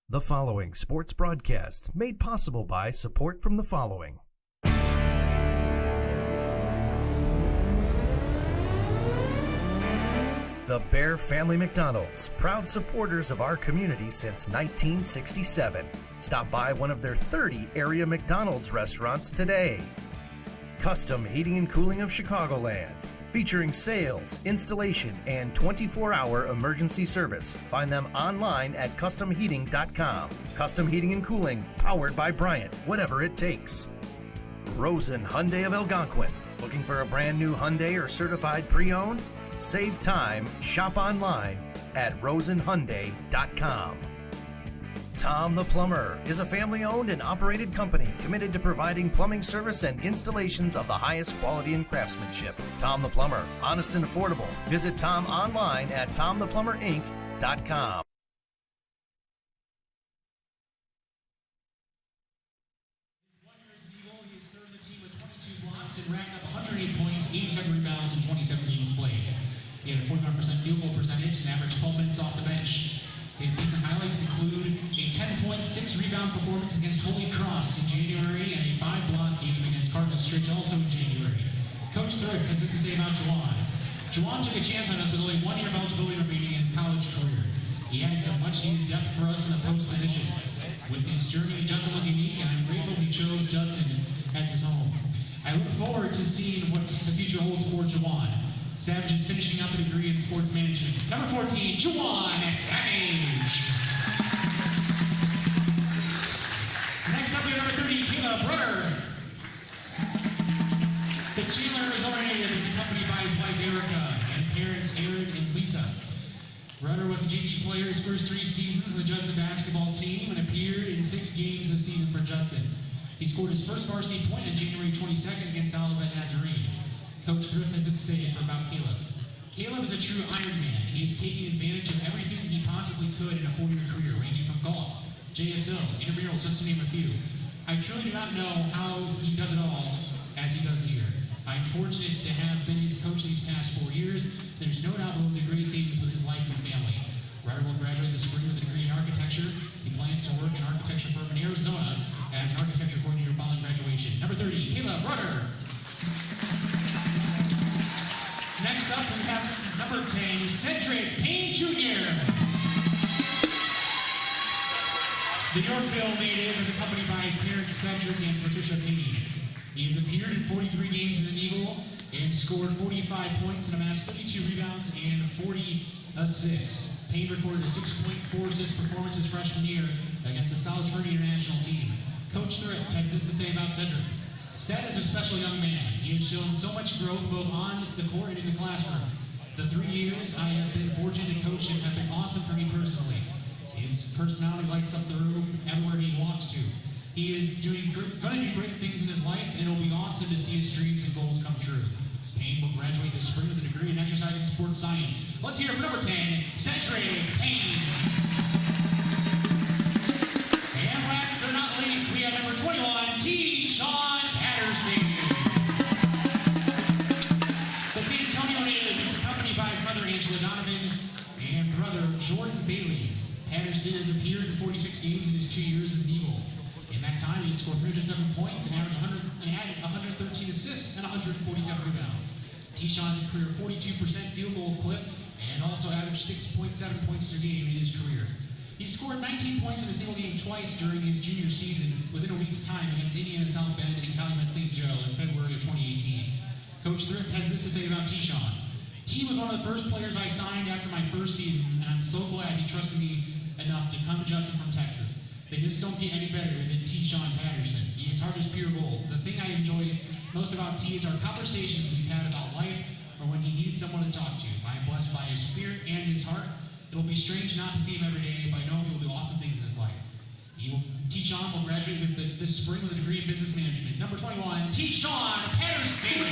The following sports broadcast made possible by support from the following. The Bear Family McDonald's, proud supporters of our community since 1967. Stop by one of their 30 area McDonald's restaurants today. Custom Heating and Cooling of Chicagoland, featuring sales, installation, and 24-hour emergency service. Find them online at customheating.com. Custom Heating and Cooling, powered by Bryant, whatever it takes. Rosen Hyundai of Algonquin. Looking for a brand new Hyundai or certified pre-owned? Save time, shop online at rosenhyundai.com. Tom the Plumber is a family-owned and operated company committed to providing plumbing service and installations of the highest quality and craftsmanship. Tom the Plumber, honest and affordable. Visit Tom online at tomtheplumberinc.com. He served the team with 22 blocks and racked up 108 points, 87 rebounds in 27 games played. He had a 49% field goal percentage and averaged 12 minutes off the bench. His season highlights include a 10.6 rebound performance against Holy Cross in January and a 5-block game against Cardinal Stridge also in January. Coach Thrift has this to say about Juwan. Juwan took a chance on us with only 1 year of eligibility remaining in his college career. He added some much-needed depth for us in the post position. With his journey, Judson was unique, and I'm grateful he chose Judson as his home. I look forward to seeing what the future holds for Juwan. Savage is finishing up a degree in sports management. Number 14, Juwan Savage. Next up, we have number 30, Caleb Brunner. The Chandler, Arizona native is accompanied by his wife Erica and parents Aaron and Lisa. Brunner was a JV player his first 3 seasons on the Judson basketball team and appeared in 6 games this season for Judson. He scored his first varsity point on January 22nd against Olivet Nazarene. Coach Thrift has this to say about Caleb. Caleb is a true Iron Man. He is taking advantage of everything he possibly could in a 4-year career, ranging from golf, JSO, intramurals, just to name a few. I truly do not know how he does it all as he does here. I'm fortunate to have been his coach these past 4 years. There's no doubt we'll do great things with his life and family. Ryder will graduate this spring with a degree in architecture. He plans to work in an architecture firm in Arizona as an architecture coordinator following graduation. Number 30, Caleb Brunner. Next up, we have number 10, Cedric Payne Jr. The Yorkville native is accompanied by his parents, Cedric and Patricia Payne. He has appeared in 43 games as an Eagle and scored 45 points and amassed 32 rebounds and 40 assists. Payne recorded a 6.4 assist performance his freshman year against the South Florida International team. Coach Thrift has this to say about Cedric. Ced is a special young man. He has shown so much growth both on the court and in the classroom. The 3 years I have been fortunate to coach him have been awesome for me personally. His personality lights up the room everywhere he walks to. He is going to do great things in his life, and it will be awesome to see his dreams and goals come true. Payne will graduate this spring with a degree in exercise and sports science. Let's hear it for number 10, Cedric Payne. And last but not least, we have number 21, Sean Patterson. The San Antonio native is accompanied by his mother, Angela Donovan, and brother, Jordan Bailey. Patterson has appeared in 46 games in his 2 years as an Eagle. In that time, he scored 307 points and added 113 assists and 147 rebounds. T-Sean's a career 42% field goal clip and also averaged 6.7 points per game in his career. He scored 19 points in a single game twice during his junior season within a week's time against Indiana South Bend and Calumet St. Joe in February of 2018. Coach Thrift has this to say about T-Sean. T was one of the first players I signed after my first season, and I'm so glad he trusted me enough to come to Judson from Texas. They just don't get any better than T-Sean Patterson. His heart is pure gold. The thing I enjoy most about T is our conversations we've had about life or when he needed someone to talk to. I am blessed by his spirit and his heart. It will be strange not to see him every day, but I know he will do awesome things in his life. T-Sean will graduate this spring with a degree in business management. Number 21, T-Sean Patterson.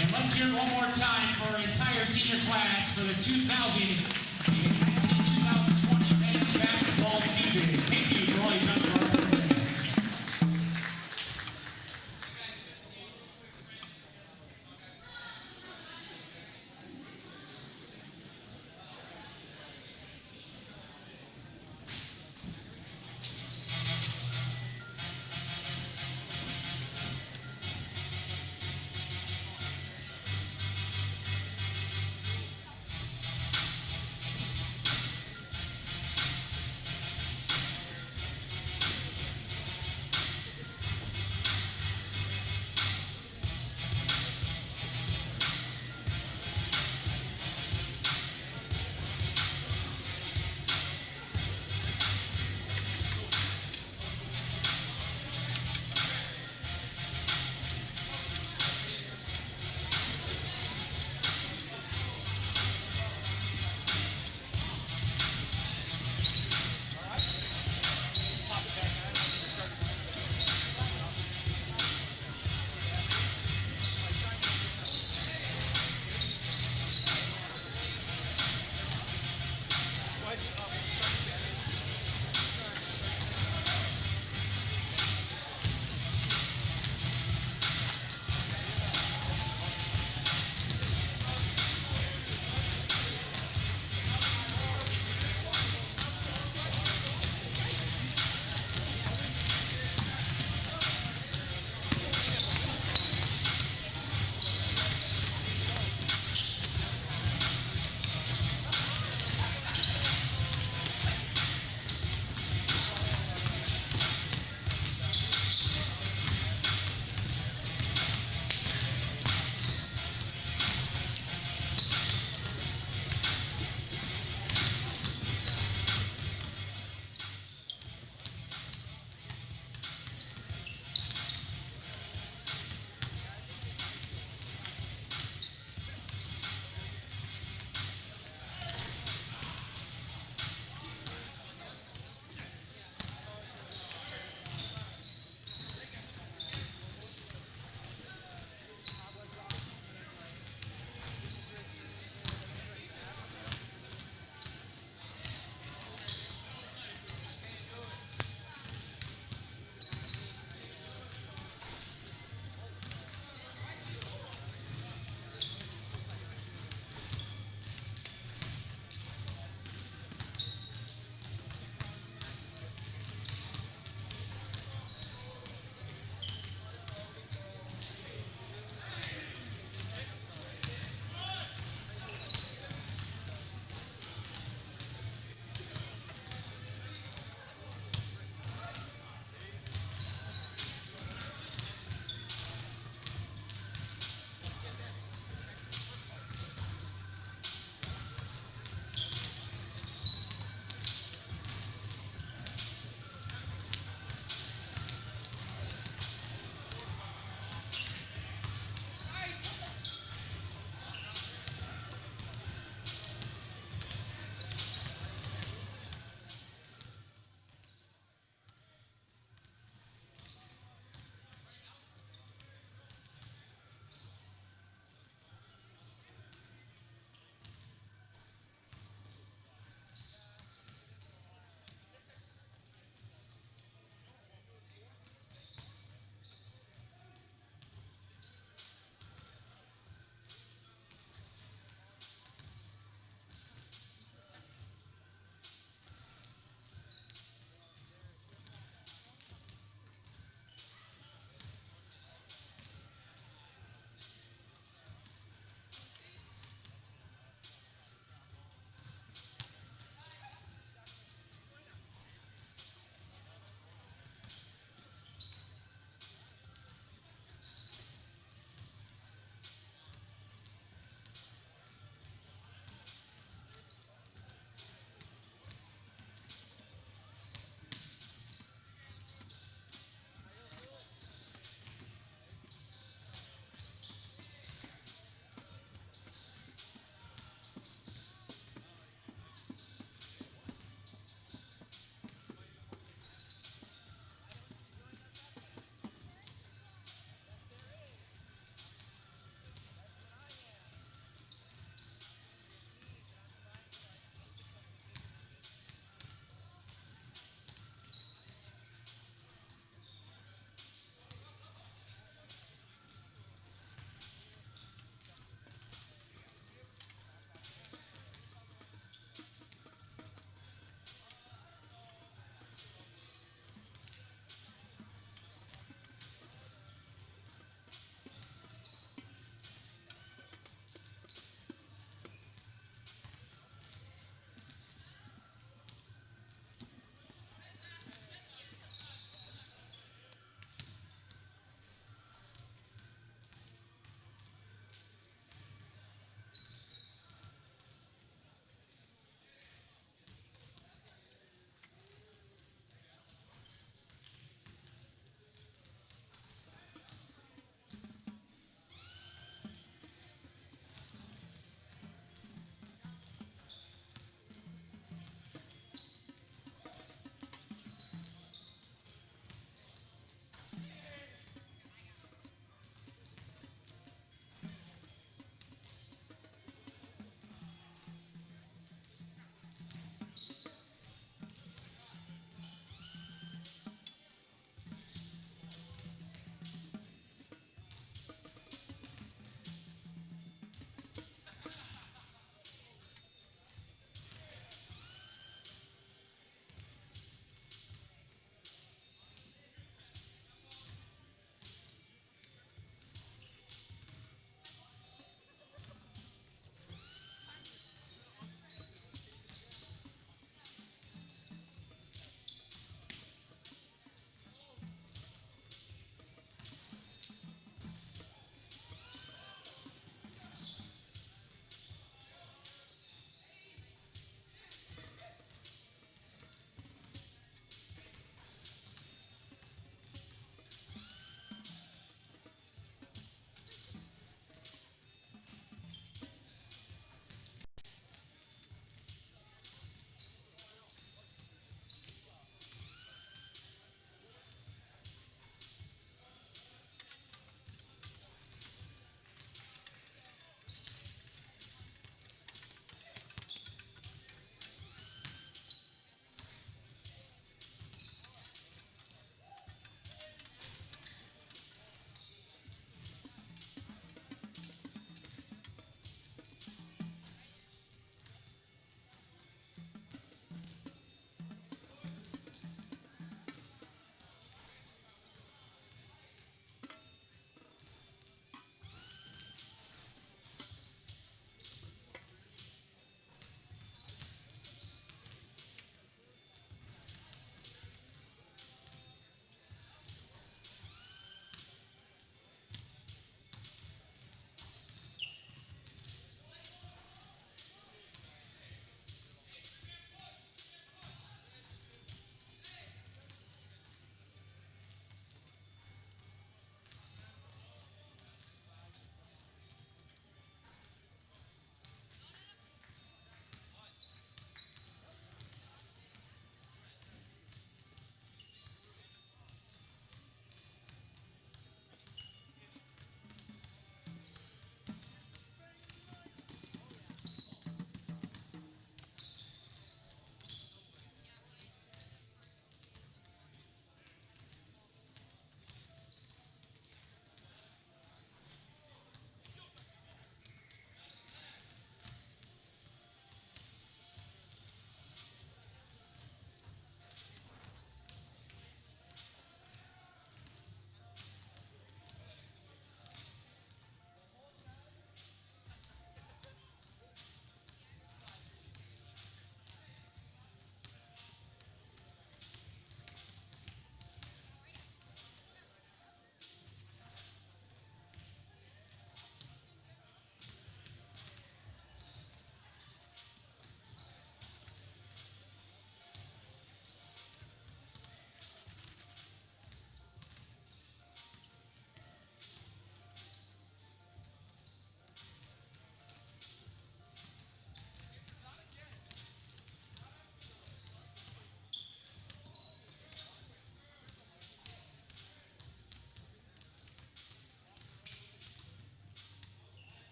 And let's hear it one more time for our entire senior class for the 2019-2020 men's basketball season. Thank you for all you've done for our program.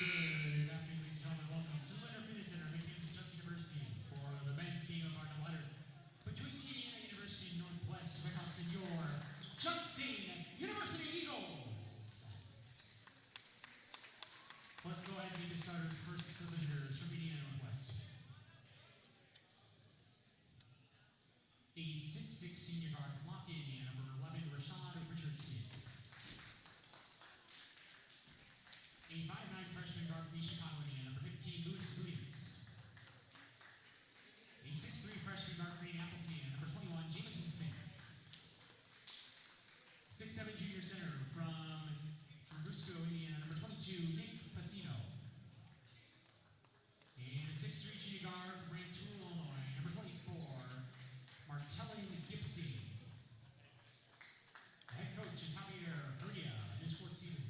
Good afternoon, ladies and gentlemen. Welcome to the Leonard Fitness Center, McKinsey Judson University for the men's game of our doubleheader between Indiana University and Northwest Redhawks and your Judson University Eagles. Let's go ahead and meet the starters. First, the visitors from Indiana Northwest. A 6'6" senior guard from Lafayette, Indiana, number 11, Rashad Richardson. A 5'9" freshman guard from East Chicago, Indiana, number 15, Lewis Williams. A 6'3" freshman guard from Indianapolis, Indiana, number 21, Jameson Smith. 6'7" junior center from Trubusco, Indiana, number 22, Nick Pacino. And a 6'3" junior guard from Rantoul, Illinois, number 24, Martellin Gibson. The head coach is Javier Heredia in his fourth season.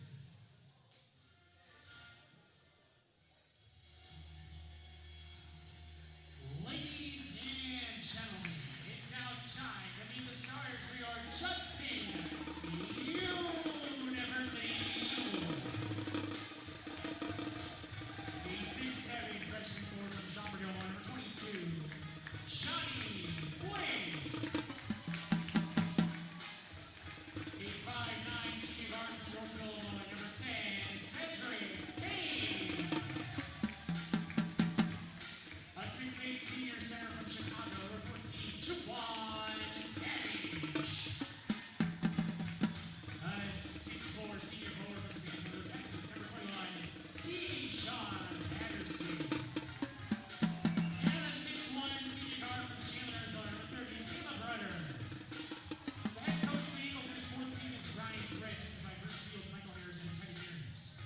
Ladies and gentlemen, it's now time to meet the starters for your Judson University Eagles. A 6'7" freshman forward from Schaumburg, number 22, Johnny Wayne. A 5'9" senior guard from Yorkville, Illinois, number 10, Cedric Payne. A 6'8" senior center from Chicago, number 14, Juwan Savage. A 6'4" senior forward from San Antonio, Texas, number 21, Deshaun Patterson. And a 6'1" senior guard from Chandler, Arizona, number 30, Caleb Rudder. The head coach of the Eagles in his fourth season is Ryan Gregg. This is my first field, Michael Harrison, and Teddy Series.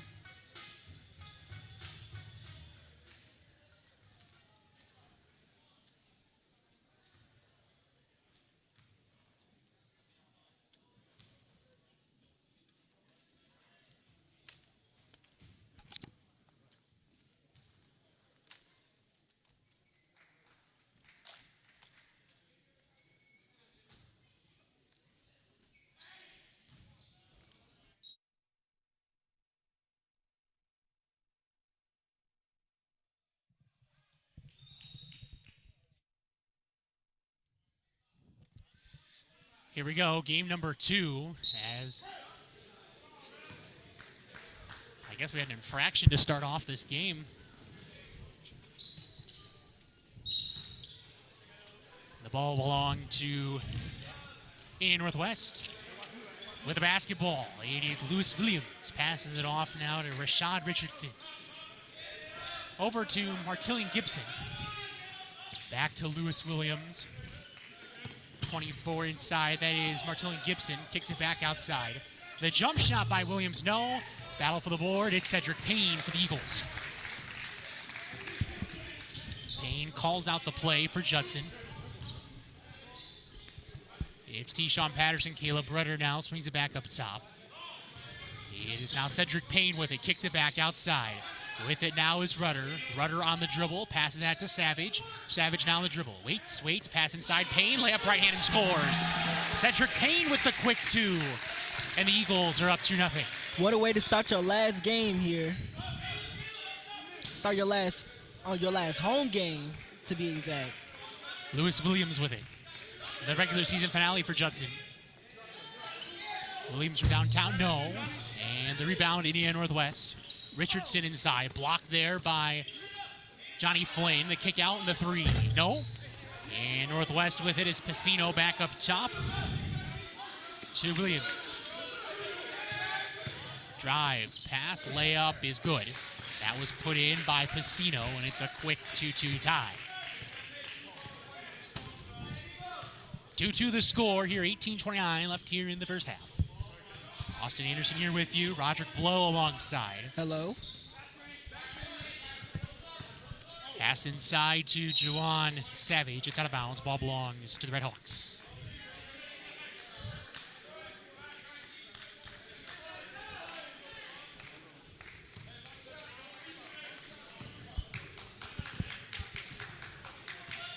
Here we go, game number 2, as I guess we had an infraction to start off this game. The ball belonged to Indiana Northwest with the basketball. It is Lewis Williams, passes it off now to Rashad Richardson. Over to Martellin Gibson. Back to Lewis Williams. 24 inside, that is Martellin Gibson, kicks it back outside. The jump shot by Williams, no. Battle for the board, it's Cedric Payne for the Eagles. Payne calls out the play for Judson. It's Deshaun Patterson, Caleb Rudder now, swings it back up top. It is now Cedric Payne with it, kicks it back outside. With it now is Rudder. Rudder on the dribble, passes that to Savage. Savage now on the dribble. Waits, pass inside. Payne, layup right hand and scores. Cedric Payne with the quick 2. And the Eagles are up 2-0. What a way to start your last game here. Start your last home game, to be exact. Lewis Williams with it. The regular season finale for Judson. Williams from downtown, no. And the rebound, Indiana Northwest. Richardson inside, blocked there by Johnny Flynn. The kick out and the 3, no. And Northwest with it is Pacino back up top to Williams. Drives, pass, layup is good. That was put in by Pacino, and it's a quick 2-2 tie. 2-2 the score here, 18:29 left here in the first half. Austin Anderson here with you. Roderick Blow alongside. Hello. Pass inside to Juwan Savage. It's out of bounds. Ball belongs to the Redhawks.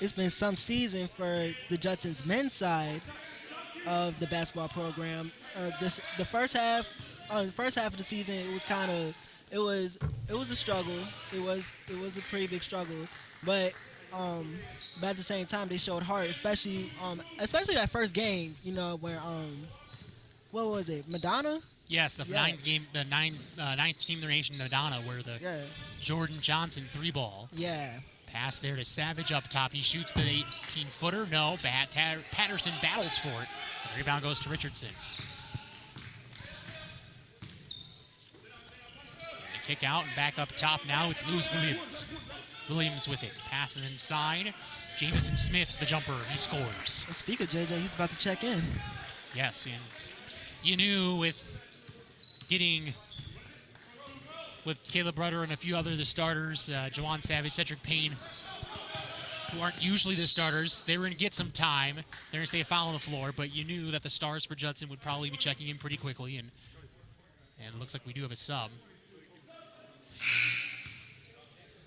It's been some season for the Judson's men's side of the basketball program. The first half, first half of the season, it was kind of, it was a struggle. It was a pretty big struggle, but at the same time, they showed heart, especially that first game. You know, where what was it, Madonna? Yes, the ninth team of the nation, Madonna, where the Jordan Johnson 3-ball. Yeah. Pass there to Savage up top. He shoots the 18-footer. No, Patterson battles for it. The rebound goes to Richardson. And they kick out and back up top now. It's Lewis Williams. Williams with it. Passes inside. Jamison Smith, the jumper. He scores. And speak of JJ, he's about to check in. Yes, and you knew with getting with Caleb Rudder and a few other of the starters, Jawan Savage, Cedric Payne, who aren't usually the starters, they were going to get some time. They're going to stay a foul on the floor, but you knew that the stars for Judson would probably be checking in pretty quickly, and it looks like we do have a sub.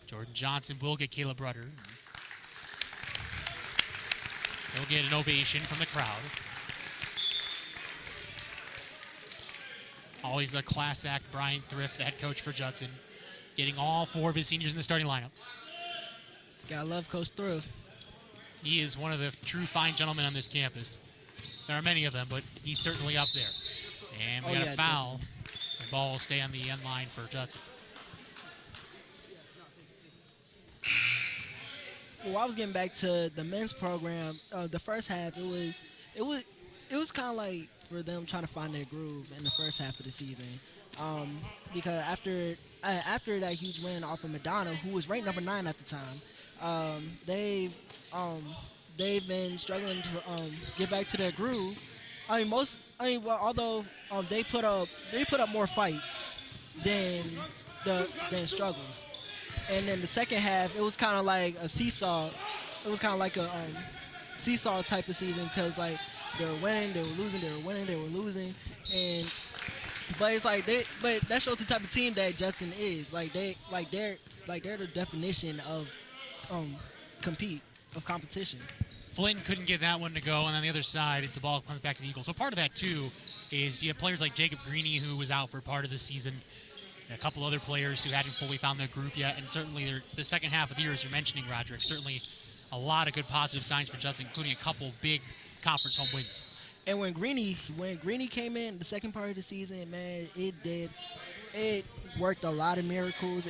Jordan Johnson will get Caleb Rudder. He'll get an ovation from the crowd. Always a class act, Brian Thrift, the head coach for Judson, getting all 4 of his seniors in the starting lineup. Gotta love Coach Thrift. He is one of the true fine gentlemen on this campus. There are many of them, but he's certainly up there. And we got a foul. Definitely. The ball will stay on the end line for Judson. Well, I was getting back to the men's program. The first half, it was kind of like for them trying to find their groove in the first half of the season, because after that huge win off of Madonna, who was ranked number 9 at the time, they've been struggling to get back to their groove. Although they put up more fights than struggles. And then the second half, it was kind of like a seesaw. It was kind of like a seesaw type of season, because like they were winning, they were losing, they were winning, they were losing, but it's like but that shows the type of team that Judson is. They're the definition of competition. Flynn couldn't get that one to go, and on the other side, it's the ball comes back to the Eagles. So part of that too is you have players like Jacob Greeny, who was out for part of the season. A couple other players who hadn't fully found their group yet, and certainly the second half of the year, as you're mentioning, Roderick, certainly a lot of good positive signs for Judson, including a couple big conference home wins. And when Greeny came in the second part of the season, man, it worked a lot of miracles.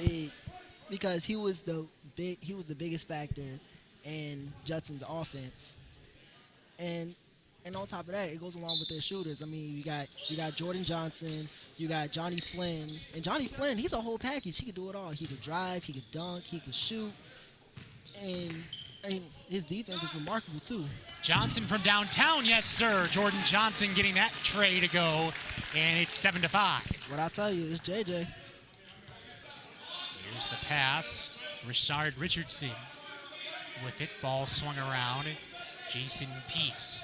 Because he was the biggest factor in Judson's offense, and on top of that, it goes along with their shooters. I mean, you got Jordan Johnson, you got Johnny Flynn, and Johnny Flynn, he's a whole package. He could do it all. He could drive, he could dunk, he could shoot, and his defense is remarkable too. Johnson from downtown, yes sir. Jordan Johnson getting that tray to go, and it's 7-5. What I tell you, it's JJ. Here's the pass. Richard Richardson with it. Ball swung around. Jason Peace.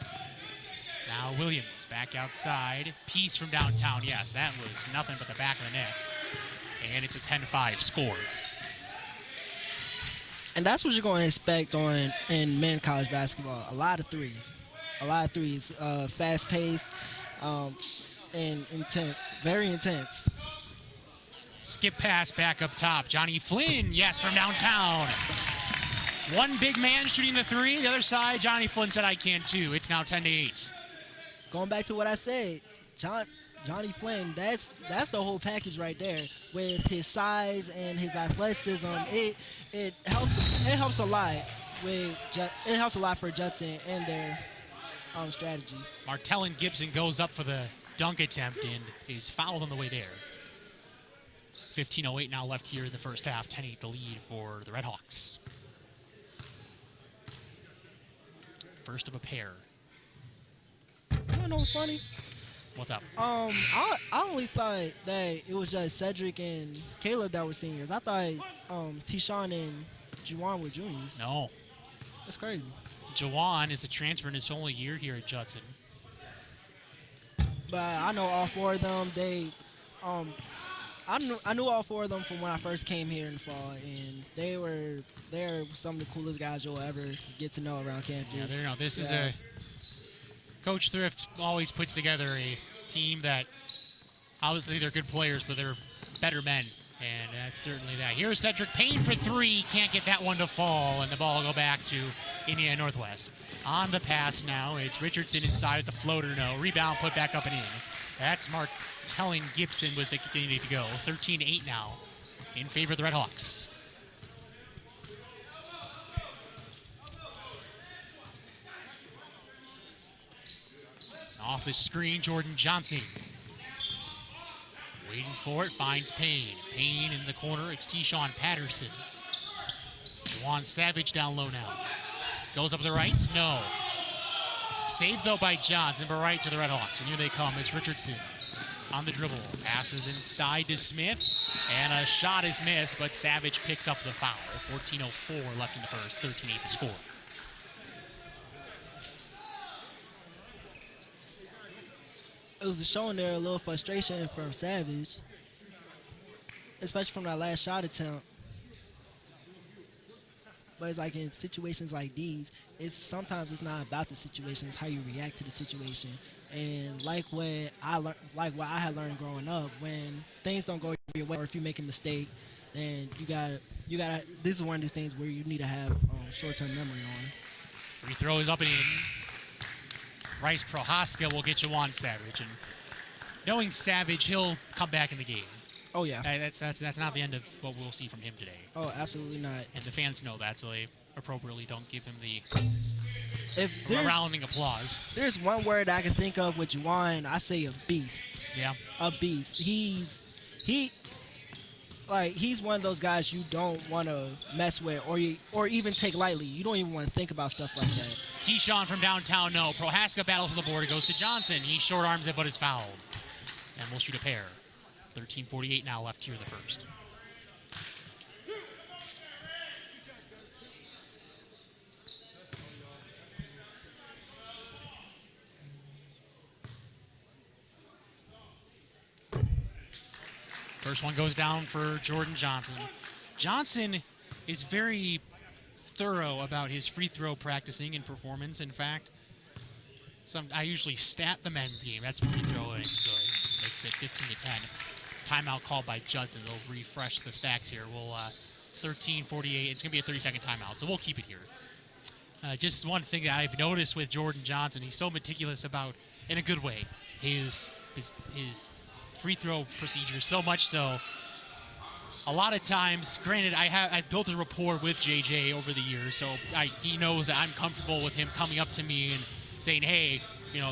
Now Williams back outside. Peace from downtown. Yes, that was nothing but the back of the net. And it's a 10-5 score. And that's what you're going to expect in men's college basketball. A lot of threes. Fast-paced and intense. Very intense. Skip pass back up top. Johnny Flynn, yes, from downtown. One big man shooting the three. The other side, Johnny Flynn said, I can too. It's now 10-8. Going back to what I said, Johnny Flynn, that's the whole package right there. With his size and his athleticism, it helps a lot. It helps a lot for Judson and their strategies. Martellin Gibson goes up for the dunk attempt and is fouled on the way there. 15:08 now left here in the first half. 10-8 the lead for the Redhawks. First of a pair. You know what's funny? What's up? I only thought that it was just Cedric and Caleb that were seniors. I thought Tyshawn and Juwan were juniors. No. That's crazy. Juwan is a transfer in his only year here at Judson. But I know all 4 of them. I knew all 4 of them from when I first came here in the fall, and they're some of the coolest guys you'll ever get to know around campus. Yeah, this is Coach Thrift always puts together a team that Obviously, they're good players, but they're better men, and that's certainly that. Here's Cedric Payne for three. Can't get that one to fall, and the ball will go back to Indiana Northwest. On the pass now, it's Richardson inside with the floater. No. Rebound put back up and in. That's Martellin Gibson with the continuing to go. 13-8 now in favor of the Red Hawks. Off the screen, Jordan Johnson. Waiting for it, finds Payne. Payne in the corner, it's T-Shawn Patterson. Juwan Savage down low now. Goes up to the right, no. Saved though by Johnson, but right to the Red Hawks. And here they come, it's Richardson on the dribble. Passes inside to Smith, and a shot is missed, but Savage picks up the foul. 14:04 left in the first, 13-8 to score. It was showing there a little frustration from Savage, especially from that last shot attempt. But it's like in situations like these, sometimes it's not about the situation, it's how you react to the situation. And like what I had learned growing up, when things don't go your way, or if you make a mistake, then you gotta. This is one of these things where you need to have short-term memory on. Free throw is up and in. Bryce Prohaska will get Juwan Savage, and knowing Savage, he'll come back in the game. Oh yeah. That's not the end of what we'll see from him today. Oh, absolutely not. And the fans know that, so they appropriately don't give him the rounding applause. There's one word I can think of with Juwan, I say a beast. Yeah. A beast. He's one of those guys you don't want to mess with or even take lightly. You don't even want to think about stuff like that. T-Shawn from downtown, no. Prohaska battles for the board. It goes to Johnson. He short arms it, but is fouled. And we'll shoot a pair. 13:48 now left here in the first. First one goes down for Jordan Johnson. Johnson is very thorough about his free throw practicing and performance. In fact, I usually stat the men's game. That's free throw, and it's good. Makes it 15-10. Timeout called by Judson. They'll refresh the stacks here. We'll 13:48. It's going to be a 30-second timeout, so we'll keep it here. Just one thing that I've noticed with Jordan Johnson, he's so meticulous about, in a good way, his free throw procedure, so much so. A lot of times, granted, I've built a rapport with JJ over the years, so he knows that I'm comfortable with him coming up to me and saying, hey,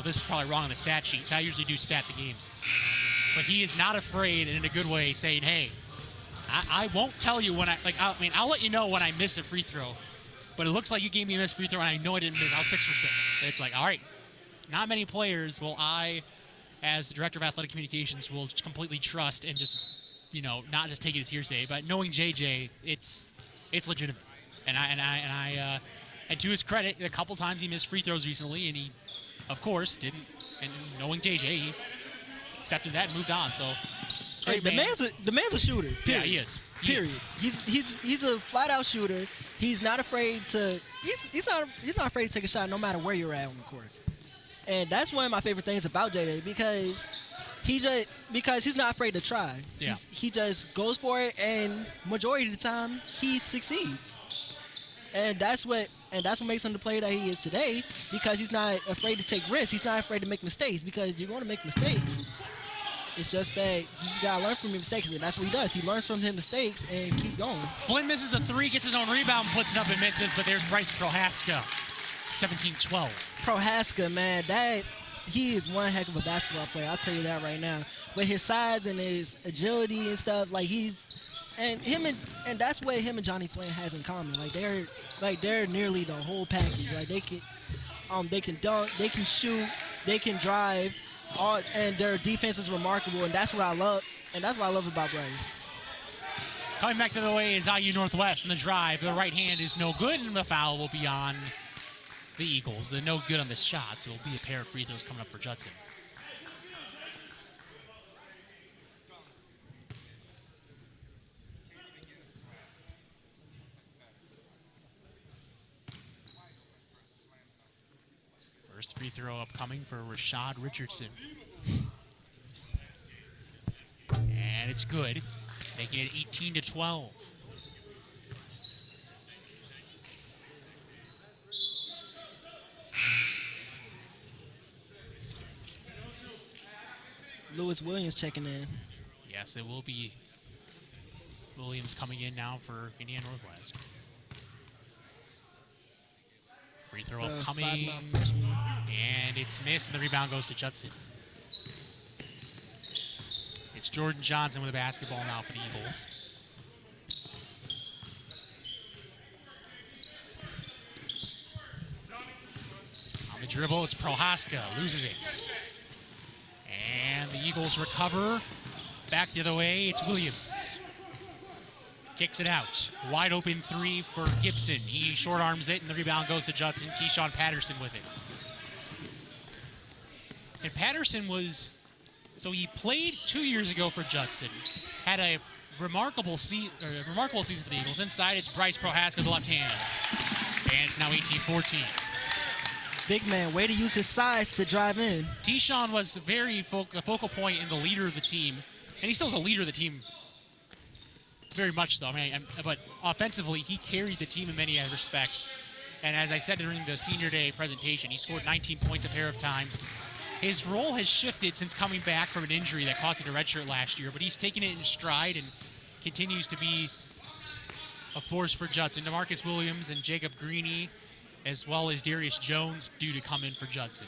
this is probably wrong on the stat sheet. I usually do stat the games. But he is not afraid, and in a good way, saying, hey, I won't tell you when I'll let you know when I miss a free throw. But it looks like you gave me a missed free throw, and I know I didn't miss. I was 6 for 6. It's like, all right, not many players will I, as the director of athletic communications, will completely trust and just, not just take it as hearsay. But knowing JJ, it's legitimate. And to his credit, a couple times he missed free throws recently, and he, of course, didn't. And knowing JJ, he accepted that and moved on. So, hey, the man's a shooter. Period. Yeah, he is. Period. He's a flat out shooter. He's not afraid to. He's not afraid to take a shot no matter where you're at on the court. And that's one of my favorite things about JJ because he's not afraid to try. Yeah. He just goes for it, and majority of the time he succeeds. And that's what makes him the player that he is today, because he's not afraid to take risks. He's not afraid to make mistakes, because you're going to make mistakes. It's just that you just got to learn from your mistakes, and that's what he does. He learns from his mistakes and keeps going. Flynn misses the three, gets his own rebound, puts it up and misses, but there's Bryce Prohaska, 17-12. Prohaska, man, he is one heck of a basketball player. I'll tell you that right now. With his size and his agility and stuff, and that's what him and Johnny Flynn has in common. They're nearly the whole package. They can dunk, they can shoot, they can drive, and their defense is remarkable. And that's what I love. And that's what I love about Bryce. Coming back to the way is IU Northwest in the drive. The right hand is no good, and the foul will be on the Eagles. They're no good on the shots. It will be a pair of free throws coming up for Judson. First free throw upcoming for Rashad Richardson. and it's good, making it 18-12. Lewis Williams checking in. Yes, it will be Williams coming in now for Indiana Northwest. Free throw upcoming, and it's missed, and the rebound goes to Judson. It's Jordan Johnson with the basketball now for the Eagles. On the dribble, it's Prohaska, loses it. And the Eagles recover. Back the other way, it's Williams. Kicks it out. Wide open three for Gibson. He short arms it, and the rebound goes to Judson. Keyshawn Patterson with it. And Patterson was, so he played 2 years ago for Judson. Had a remarkable season for the Eagles. Inside, it's Bryce Prohaska, the left hand. And it's now 18-14. Big man, way to use his size to drive in. Keyshawn was a very focal point and the leader of the team. And he still is a leader of the team. Very much so. I mean, but offensively, he carried the team in many respects. And as I said during the senior day presentation, he scored 19 points a pair of times. His role has shifted since coming back from an injury that cost him a redshirt last year, but he's taken it in stride and continues to be a force for Judson. DeMarcus Williams and Jacob Greeny, as well as Darius Jones, due to come in for Judson.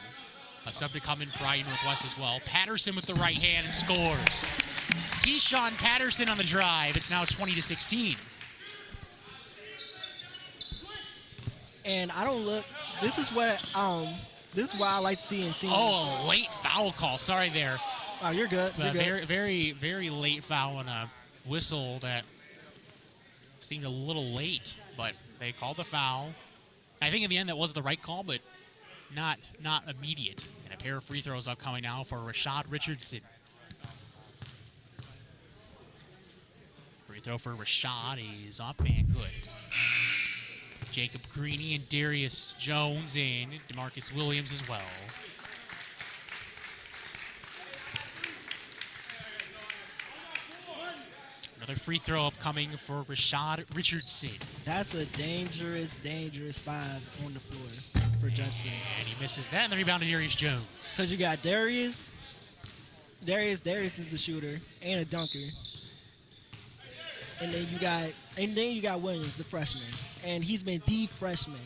A sub to come in for IU Northwest as well. Patterson with the right hand and scores. Keyshawn Patterson on the drive. It's now 20-16. And I don't look. This is what I like to see in seniors. Oh, late foul call. Sorry there. Oh, you're good. You're good. Very, very, very late foul and a whistle that seemed a little late, but they called the foul. I think in the end that was the right call, but not immediate. And a pair of free throws upcoming now for Rashad Richardson. Free throw for Rashad is up and good. Jacob Greeny and Darius Jones in. DeMarcus Williams as well. Another free throw upcoming for Rashad Richardson. That's a dangerous, dangerous five on the floor for Judson. And he misses that, and the rebound to Darius Jones. Because you got Darius. Darius is a shooter and a dunker. And then you got Williams, the freshman. And he's been the freshman.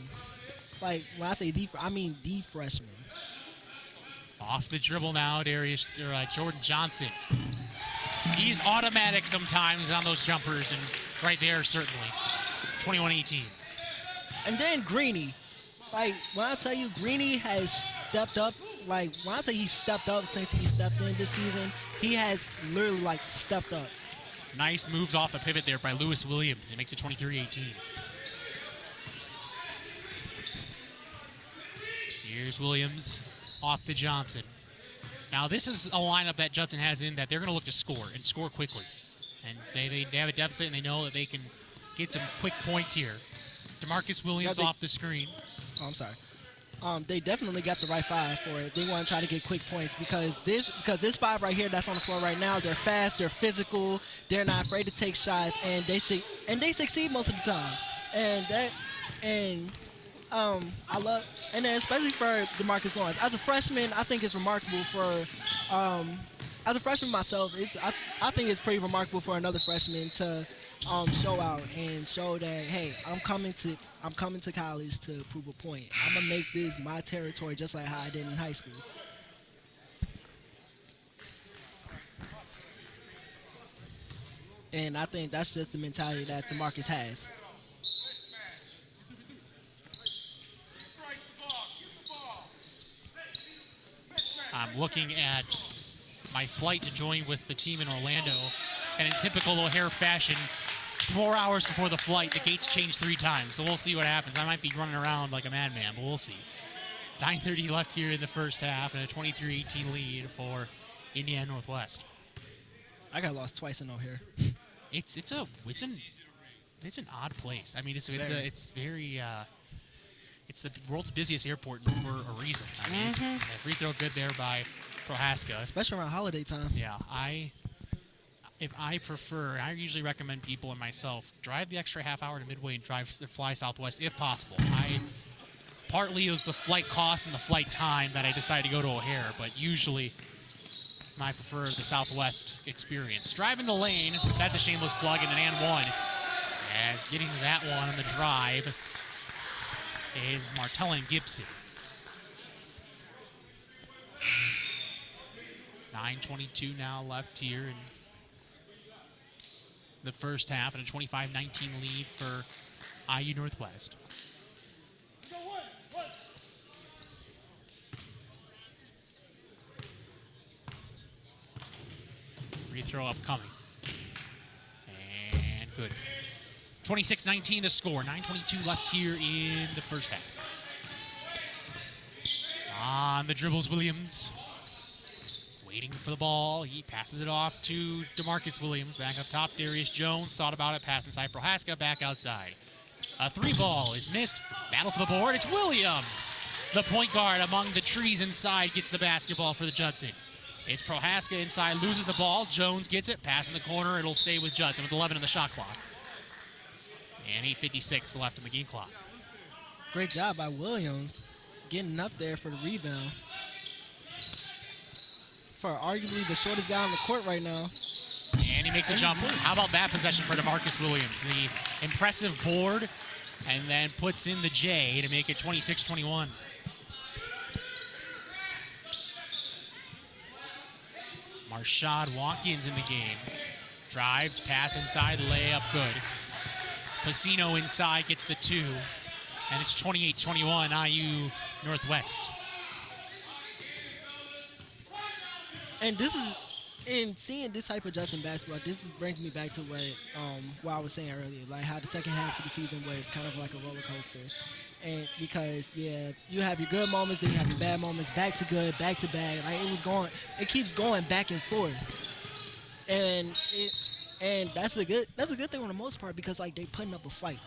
Like, when I say I mean the freshman. Off the dribble now, Jordan Johnson. He's automatic sometimes on those jumpers, and right there, certainly. 21-18. And then Greeny. Like, when I tell you Greeny has stepped up, like, when I tell you he stepped up since he stepped in this season, he has literally, like, stepped up. Nice moves off the pivot there by Lewis Williams. It makes it 23-18. Here's Williams off to Johnson. Now, this is a lineup that Judson has in that they're going to look to score and score quickly. And they have a deficit, and they know that they can get some quick points here. DeMarcus Williams off the screen. Oh, I'm sorry. They definitely got the right five for it. They want to try to get quick points because this five right here that's on the floor right now, they're fast, they're physical, they're not afraid to take shots, and they succeed most of the time. I love, and then especially for DeMarcus Lawrence. As a freshman, I think it's remarkable for, as a freshman myself, I think it's pretty remarkable for another freshman to show out and show that, hey, I'm coming to college to prove a point. I'm gonna make this my territory just like how I did in high school. And I think that's just the mentality that DeMarcus has. I'm looking at my flight to join with the team in Orlando, and in typical O'Hare fashion, 4 hours before the flight, the gates changed 3 times, so we'll see what happens. I might be running around like a madman, but we'll see. 9:30 left here in the first half, and a 23-18 lead for Indiana Northwest. I got lost twice in O'Hare. It's an odd place. I mean, it's the world's busiest airport for a reason. I mean, it's a free throw good there by Prohaska. Especially around holiday time. Yeah, if I prefer, I usually recommend people and myself drive the extra half hour to Midway and fly Southwest if possible. Partly it was the flight cost and the flight time that I decided to go to O'Hare, but usually I prefer the Southwest experience. Driving the lane, that's a shameless plug, and an and one. As getting that one on the drive is Martella and Gibson. 9:22 now left here in the first half, and a 25-19 lead for IU Northwest. Free throw upcoming. And good. 26-19 the score. 9:22 left here in the first half. On the dribbles, Williams. Waiting for the ball. He passes it off to DeMarcus Williams. Back up top, Darius Jones. Thought about it. Pass inside Prohaska. Back outside. A three ball is missed. Battle for the board. It's Williams. The point guard among the trees inside gets the basketball for the Judson. It's Prohaska inside. Loses the ball. Jones gets it. Pass in the corner. It'll stay with Judson with 11 on the shot clock. And 8:56 left in the game clock. Great job by Williams getting up there for the rebound. For arguably the shortest guy on the court right now. And he makes a jumper. How about that possession for DeMarcus Williams? The impressive board, and then puts in the J to make it 26-21. Marshad Watkins in the game. Drives, pass inside, layup, good. Pacino inside gets the two, and it's 28-21 IU Northwest. And this is, in seeing this type of Judson basketball, this brings me back to what I was saying earlier, like how the second half of the season was kind of like a roller coaster. And because, yeah, you have your good moments, then you have your bad moments, back to good, back to bad. Like it keeps going back and forth. And that's a good thing on the most part, because like they putting up a fight.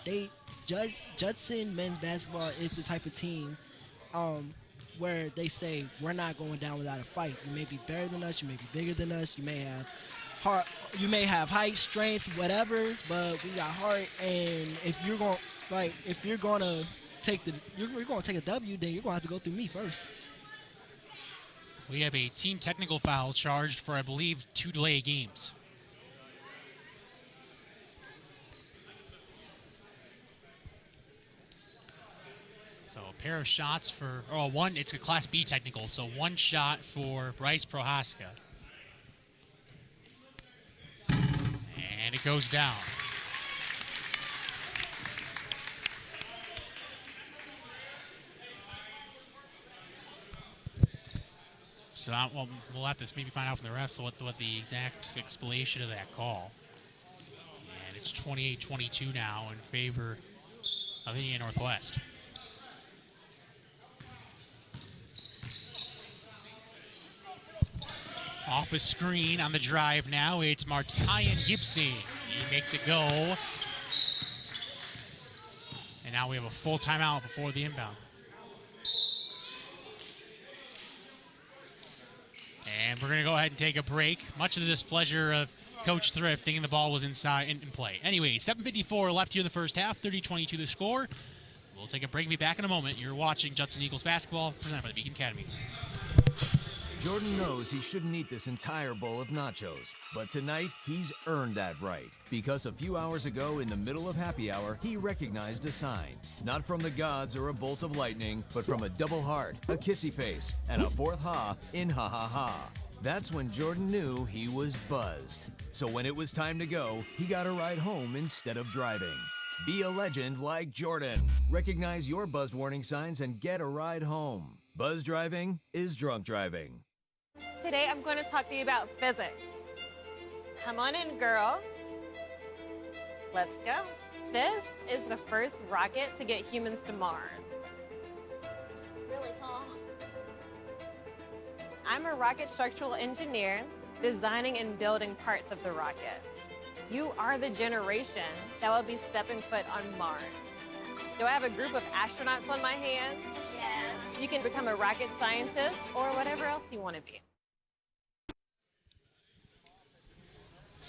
Judson men's basketball is the type of team where they say we're not going down without a fight. You may be better than us, you may be bigger than us, you may have height, strength, whatever, but we got heart. And if you're going to take a W, then you're going to have to go through me first. We have a team technical foul charged for, I believe, 2 delay games. So a pair of shots for, one, it's a Class B technical, so one shot for Bryce Prohaska. And it goes down. So we'll have to maybe find out from the refs what the exact explanation of that call. And it's 28-22 now in favor of Indiana Northwest. Off a screen on the drive now, it's Martyan Gibson. He makes it go. And now we have a full timeout before the inbound. And we're going to go ahead and take a break. Much to the displeasure of Coach Thrift, thinking the ball was inside in play. Anyway, 7:54 left here in the first half, 30-22 the score. We'll take a break and be back in a moment. You're watching Judson Eagles basketball, presented by the Beacon Academy. Jordan knows he shouldn't eat this entire bowl of nachos, but tonight he's earned that right, because a few hours ago in the middle of happy hour, he recognized a sign, not from the gods or a bolt of lightning, but from a double heart, a kissy face, and a fourth ha in ha ha ha. That's when Jordan knew he was buzzed. So when it was time to go, he got a ride home instead of driving. Be a legend like Jordan. Recognize your buzzed warning signs and get a ride home. Buzz driving is drunk driving. Today I'm going to talk to you about physics. Come on in, girls. Let's go. This is the first rocket to get humans to Mars. Really tall. I'm a rocket structural engineer, designing and building parts of the rocket. You are the generation that will be stepping foot on Mars. Do I have a group of astronauts on my hands? Yes. You can become a rocket scientist or whatever else you want to be.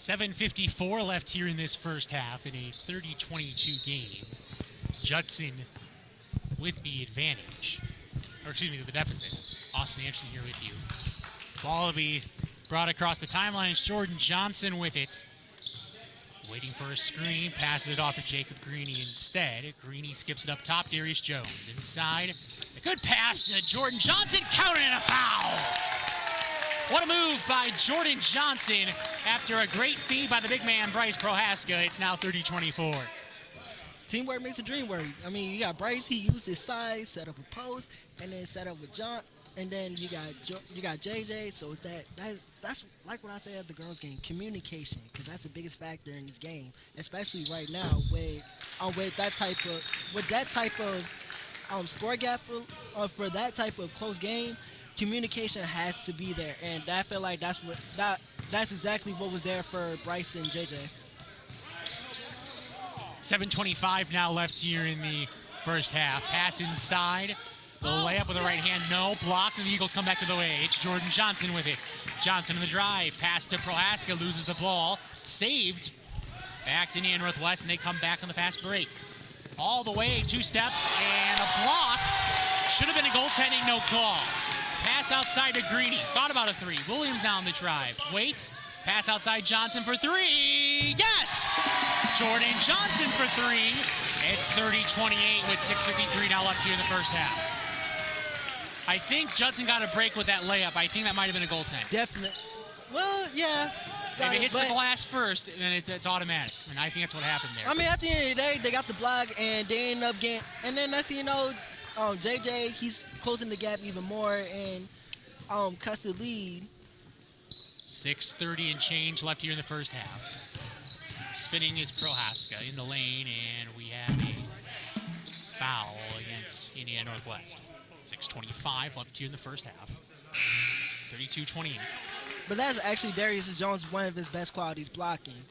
7:54 left here in this first half in a 30-22 game. Judson with the advantage, or excuse me, the deficit. Austin Anderson here with you. Ball to be brought across the timeline. It's Jordan Johnson with it. Waiting for a screen, passes it off to Jacob Greeny instead. Greeny skips it up top, Darius Jones. Inside, a good pass to Jordan Johnson, countered and a foul. What a move by Jordan Johnson after a great feed by the big man, Bryce Prohaska. It's now 30-24. Teamwork makes the dream work. I mean, you got Bryce, he used his size, set up a post, and then set up with John, and then you got JJ. So it's that's like what I said at the girls' game, communication, because that's the biggest factor in this game, especially right now with that type of score gap for that type of close game. Communication has to be there, and I feel like that's exactly what was there for Bryce and JJ. 7:25 now left here in the first half. Pass inside. The layup with the right hand, no. Blocked, and the Eagles come back to the way. It's Jordan Johnson with it. Johnson in the drive. Pass to Prohaska, loses the ball. Saved. Back to Indiana Northwest, and they come back on the fast break. All the way, 2 steps, and a block. Should have been a goaltending, no call. Pass outside to Greeny. Thought about a 3. Williams now on the drive. Waits. Pass outside Johnson for 3. Yes! Jordan Johnson for 3. It's 30-28 with 6:53 now left here in the first half. I think Judson got a break with that layup. I think that might have been a goaltend. Definitely. Well, yeah. If it hits the glass first, then it's automatic. And I think that's what happened there. I mean, at the end of the day, they got the block, and they end up getting. And then that's JJ, he's closing the gap even more and cuts the lead. 6:30 and change left here in the first half. Spinning is Prohaska in the lane, and we have a foul against Indiana Northwest. 6:25 left here in the first half. 32-28. But that's actually Darius Jones, one of his best qualities, blocking.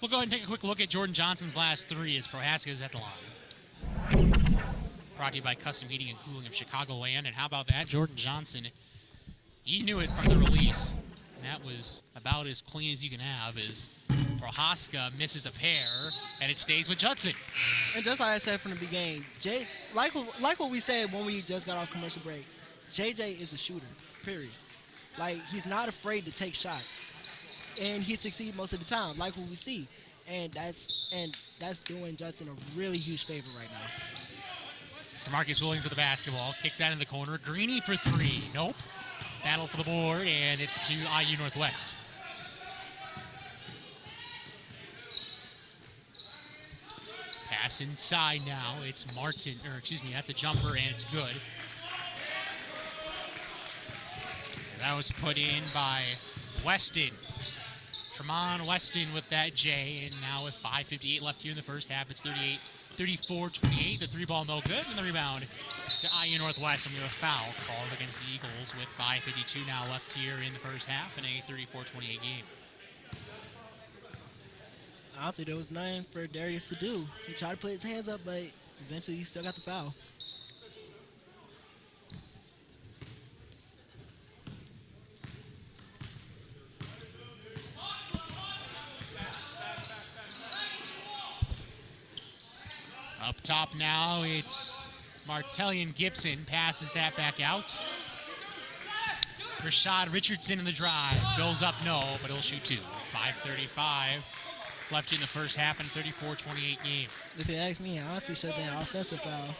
We'll go ahead and take a quick look at Jordan Johnson's last 3 as Prohaska is at the line. Brought to you by Custom Heating and Cooling of Chicagoland. And how about that? Jordan Johnson, he knew it from the release. And that was about as clean as you can have as Prohaska misses a pair, and it stays with Judson. And just like I said from the beginning, like what we said when we just got off commercial break, JJ is a shooter, period. Like, he's not afraid to take shots. And he succeeds most of the time, like what we see. And that's doing Judson a really huge favor right now. Marcus Williams with the basketball, kicks out in the corner. Greeny for 3. Nope. Battle for the board, and it's to IU Northwest. Pass inside now. It's Martin, or excuse me, that's a jumper, and it's good. That was put in by Weston. Tremont Weston with that J, and now with 5:58 left here in the first half, it's 34-28. The 3-ball no good, and the rebound to IU Northwest, and we have a foul called against the Eagles with 5:52 now left here in the first half in a 34-28 game. Honestly, there was nothing for Darius to do. He tried to put his hands up, but eventually he still got the foul. Up top now, it's Martellian Gibson, passes that back out. Rashad Richardson in the drive, goes up no, but he'll shoot 2. 5:35 left in the first half and 34-28 game. If you ask me, I honestly should have been an offensive foul.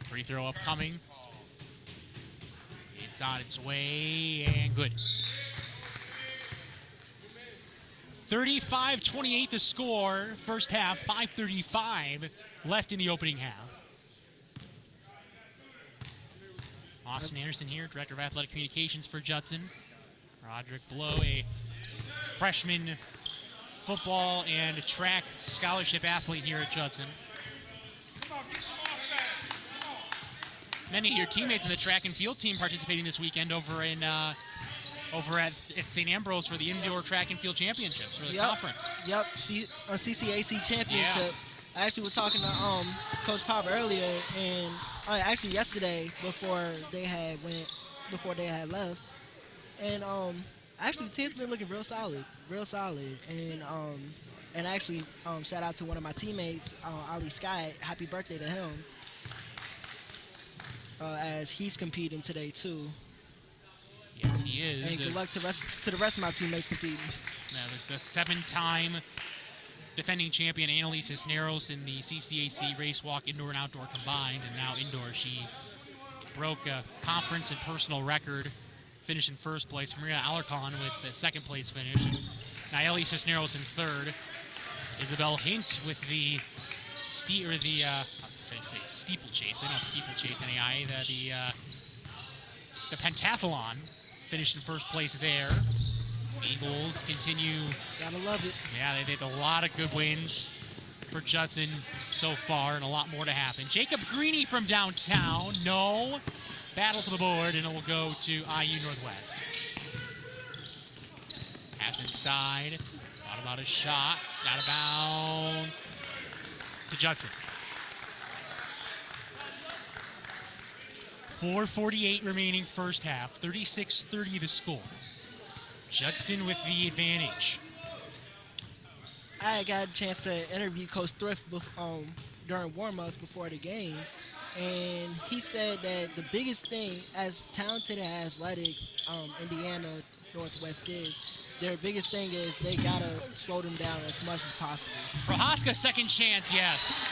Free throw upcoming. It's on its way, and good. 35-28 the score, first half, 5:35 left in the opening half. Austin Anderson here, Director of Athletic Communications for Judson. Roderick Blow, a freshman football and track scholarship athlete here at Judson. Many of your teammates in the track and field team participating this weekend over in over at St. Ambrose for the indoor track and field championships for the conference. Yep, CCAC championships. I actually was talking to Coach Pop earlier, and actually yesterday before they had left, and actually the team's been looking real solid, and actually shout out to one of my teammates, Ali Sky. Happy birthday to him, as he's competing today too. Yes, he is. And good luck to the rest of my teammates competing. Now, there's the 7-time defending champion Annalise Cisneros in the CCAC race walk indoor and outdoor combined, and now indoor she broke a conference and personal record, finishing first place. Maria Alarcon with the second place finish. Nayeli Cisneros in third. Isabel Hint with the steeplechase. They don't have steeplechase any. The pentathlon finished in first place there. Eagles continue. Gotta love it. Yeah, they did a lot of good wins for Judson so far, and a lot more to happen. Jacob Greeny from downtown. No. Battle for the board, and it will go to IU Northwest. Pass inside. Thought about a shot. Got a bounce to Judson. 4:48 remaining first half. 36-30 the score. Judson with the advantage. I got a chance to interview Coach Thrift during warm-ups before the game, and he said that the biggest thing, as talented and athletic Indiana Northwest is, their biggest thing is they gotta slow them down as much as possible. Prohaska, second chance, yes.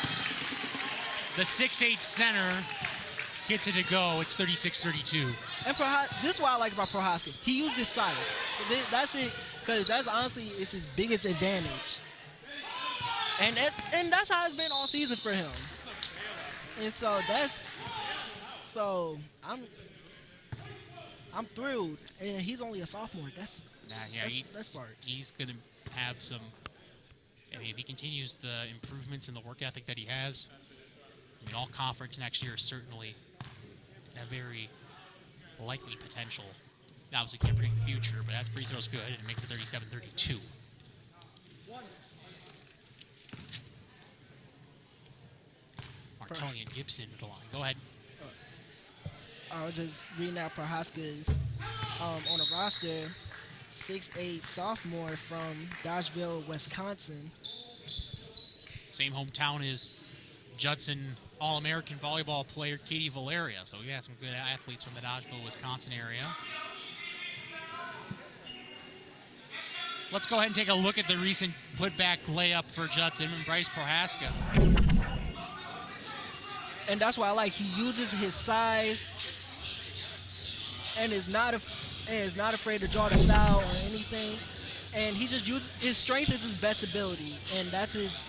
The 6'8" center gets it to go. It's 36-32. And this is what I like about Prohaska. He uses his size. That's it, because that's honestly it's his biggest advantage. And that's how it's been all season for him. And so I'm thrilled. And he's only a sophomore. That's smart. He's gonna have some. I mean, if he continues the improvements in the work ethic that he has, I mean, all conference next year is certainly a very likely potential. Obviously, can't predict the future, but that free throw's good, and it makes it 37-32. Martonian Gibson to the line. Go ahead. I was just reading out Prohaska's on the roster. 6'8" sophomore from Dodgeville, Wisconsin. Same hometown as Judson All-American volleyball player Katie Valeria. So we have some good athletes from the Dodgeville, Wisconsin area. Let's go ahead and take a look at the recent putback layup for Judson and Bryce Prohaska. And that's why I like he uses his size and is not afraid to draw the foul or anything. And he just uses his strength is his best ability, and that's his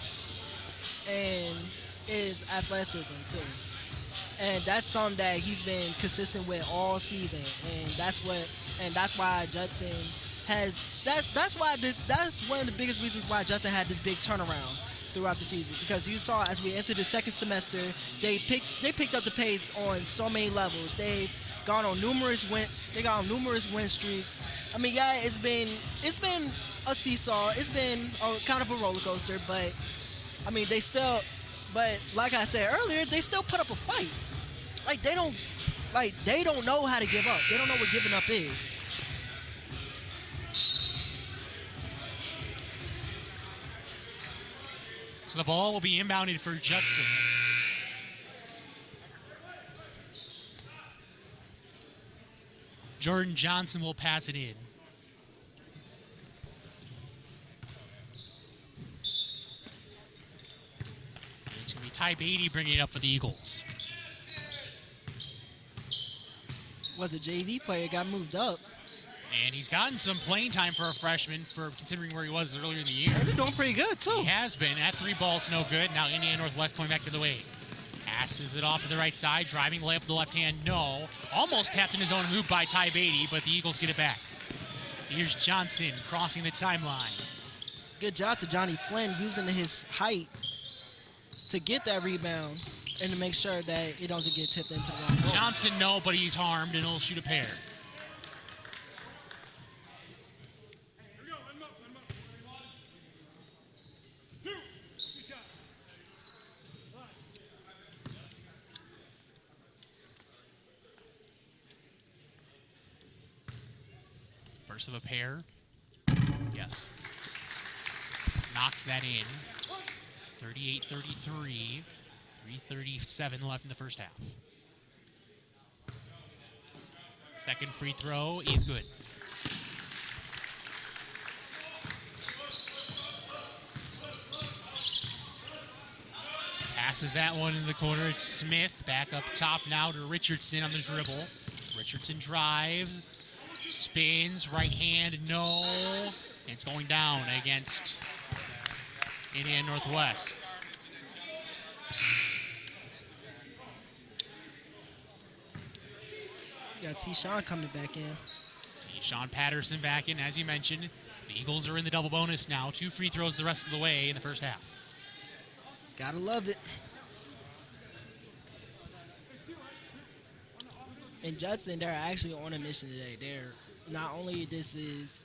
athleticism too. And that's something that he's been consistent with all season, and that's why Judson has that's one of the biggest reasons why Judson had this big turnaround throughout the season, because you saw as we entered the second semester, they picked up the pace on so many levels. They've gone on numerous win streaks. I mean, yeah, it's been a seesaw. It's been kind of a roller coaster, but I mean, but like I said earlier, they still put up a fight. They don't know how to give up. They don't know what giving up is. So the ball will be inbounded for Judson. Jordan Johnson will pass it in. It's going to be Ty Beatty bringing it up for the Eagles. Was a JV player, got moved up. And he's gotten some playing time for a freshman, for considering where he was earlier in the year. They're doing pretty good, too. He has been. At 3 balls, no good. Now Indiana Northwest coming back to the way. Passes it off to the right side, driving layup to the left hand, no. Almost tapped in his own hoop by Ty Beatty, but the Eagles get it back. Here's Johnson crossing the timeline. Good job to Johnny Flynn using his height to get that rebound and to make sure that it doesn't get tipped into the wrong goal. Johnson, no, but he's harmed, and he'll shoot a pair. First of a pair. Yes. Knocks that in. 38-33. 3:37 left in the first half. Second free throw is good. Passes that one in the corner. It's Smith back up top now to Richardson on the dribble. Richardson drives, spins, right hand, no. It's going down against Indiana Northwest. You got T-Sean coming back in. Sean Patterson back in, as you mentioned. The Eagles are in the double bonus now. 2 free throws the rest of the way in the first half. Gotta love it. And Judson, they're actually on a mission today. They're not only this is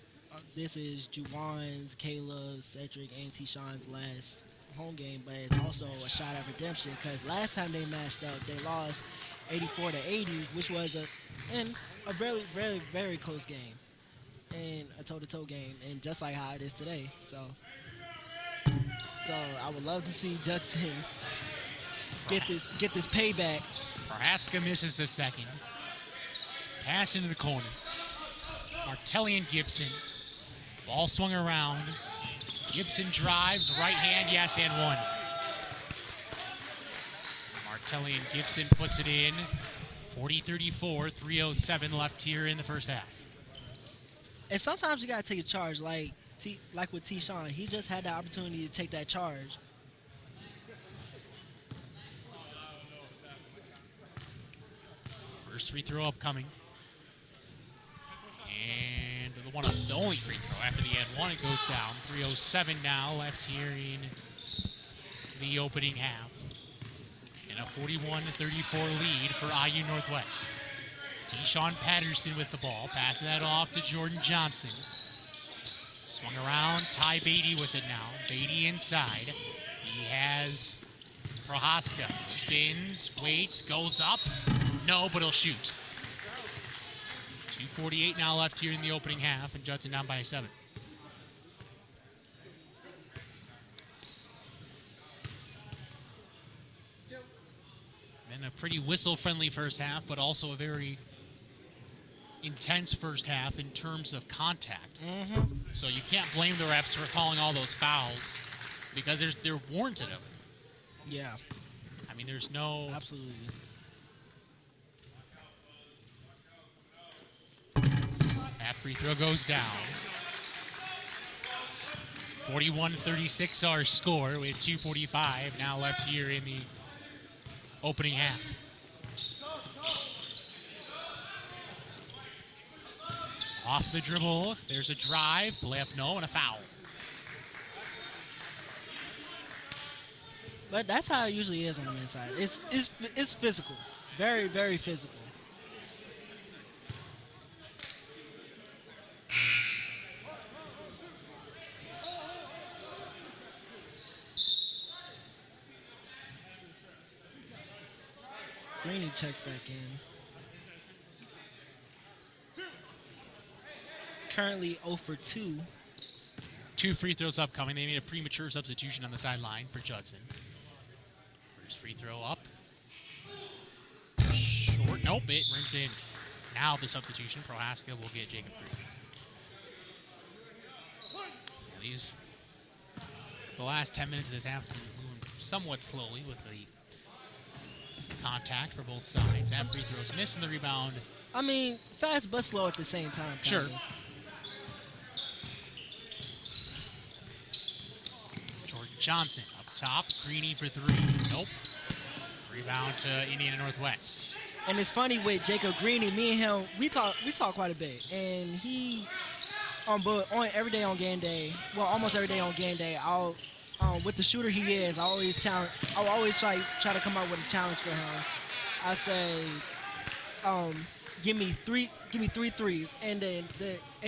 Juwan's, Caleb's, Cedric, and T-Sean's last home game, but it's also a shot at redemption because last time they matched up, they lost 84-80, which was a very, very, very close game and a toe-to-toe game, and just like how it is today. So I would love to see Judson get this payback. Prohaska misses the second. Pass into the corner. Martelli and Gibson. Ball swung around. Gibson drives, right hand, yes, and one. Martelli and Gibson puts it in. 40-34, 3:07 left here in the first half. And sometimes you gotta take a charge, like with T-Sean. He just had the opportunity to take that charge. First free throw upcoming. And the only free throw after the end one, it goes down. 3:07 now left here in the opening half. And a 41-34 lead for IU Northwest. T-Sean Patterson with the ball. Passing that off to Jordan Johnson. Swung around. Ty Beatty with it now. Beatty inside. He has Prohaska. Spins, waits, goes up. No, but he'll shoot. 2:48 now left here in the opening half, and Judson down by 7. Then a pretty whistle-friendly first half, but also a very intense first half in terms of contact. So you can't blame the refs for calling all those fouls because they're warranted of it. Yeah. I mean, there's no... Absolutely. That free throw goes down. 41-36 our score with 2:45 now left here in the opening half. Off the dribble, there's a drive, layup no, and a foul. But that's how it usually is on the men's side. It's physical, very, very physical. Greeny checks back in. Currently 0 for 2. 2 free throws upcoming. They made a premature substitution on the sideline for Judson. First free throw up. Short. Nope, it rims in. Now the substitution. Prohaska will get Jacob Green. These, the last 10 minutes of this half has been moving somewhat slowly with the contact for both sides. That free throw's missing the rebound. I mean, fast but slow at the same time. Sure. Jordan Johnson up top. Greeny for 3. Nope. Rebound to Indiana Northwest. And it's funny with Jacob Greeny, me and him, we talk quite a bit. And he, on every day on game day, well, almost every day on game day, with the shooter he is, I always try to come up with a challenge for him. I say, give me three threes, and then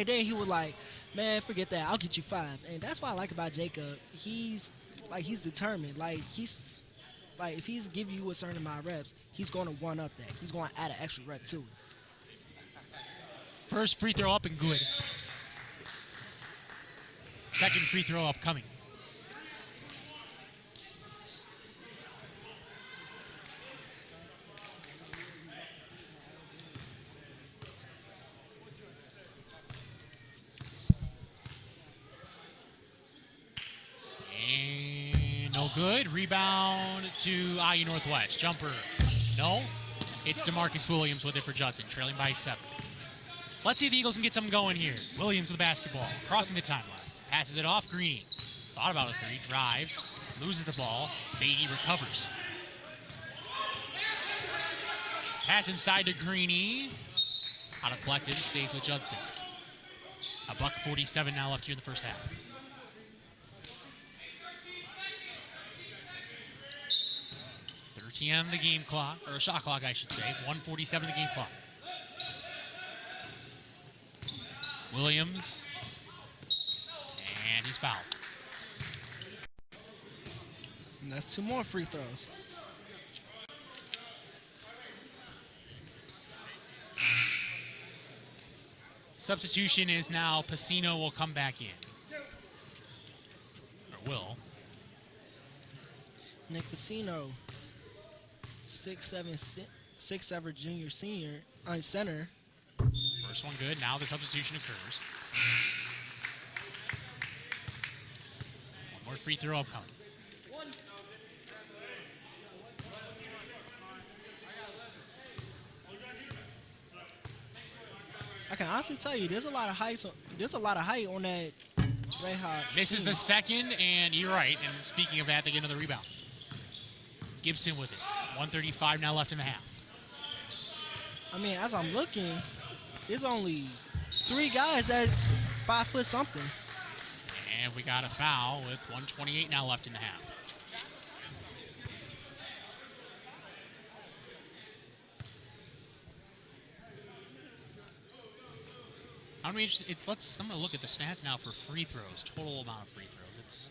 he was like, man, forget that, I'll get you 5. And that's what I like about Jacob. He's determined. If he's giving you a certain amount of reps, he's going to one up that. He's going to add an extra rep to it. First free throw up and good. Second free throw upcoming. And no good. Rebound to IU Northwest. Jumper. No. It's DeMarcus Williams with it for Judson, trailing by 7. Let's see if the Eagles can get something going here. Williams with the basketball, crossing the timeline. Passes it off, Greeny. Thought about a three, drives, loses the ball. Beatty recovers. Pass inside to Greeny. Out deflected, stays with Judson. $1:47 now left here in the first half. The game clock, or shot clock, I should say. 1:47 the game clock. Williams, and he's fouled. And that's 2 more free throws. Substitution is now Pacino will come back in. Or will. Nick Pacino, 6'7" junior senior on center. First one good. Now the substitution occurs. One more free throw upcoming. I can honestly tell you, there's a lot of height. There's a lot of height on that Red Hawks Misses team. the second, and you're right. And speaking of that, they get another rebound. Gibson with it. 1:35 now left in the half. I mean, as I'm looking, there's only 3 guys that's 5 foot something. And we got a foul with 1:28 now left in the half. I'm gonna look at the stats now for free throws. Total amount of free throws.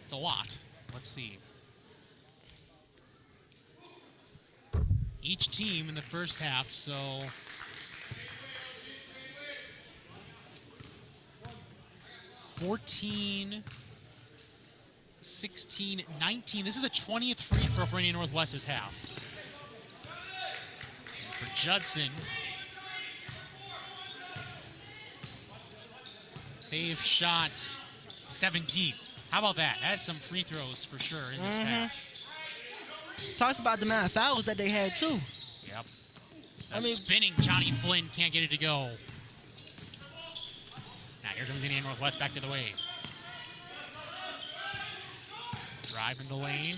It's a lot. Let's see. Each team in the first half, so 14, 16, 19. This is the 20th free throw for Indiana Northwest's half. And for Judson, they've shot 17. How about that? That's some free throws for sure in this half. Talks about the amount of fouls that they had too. Yep. I mean, Spinning Johnny Flynn can't get it to go. Now here comes Indiana Northwest back to the wave. Drive in the lane.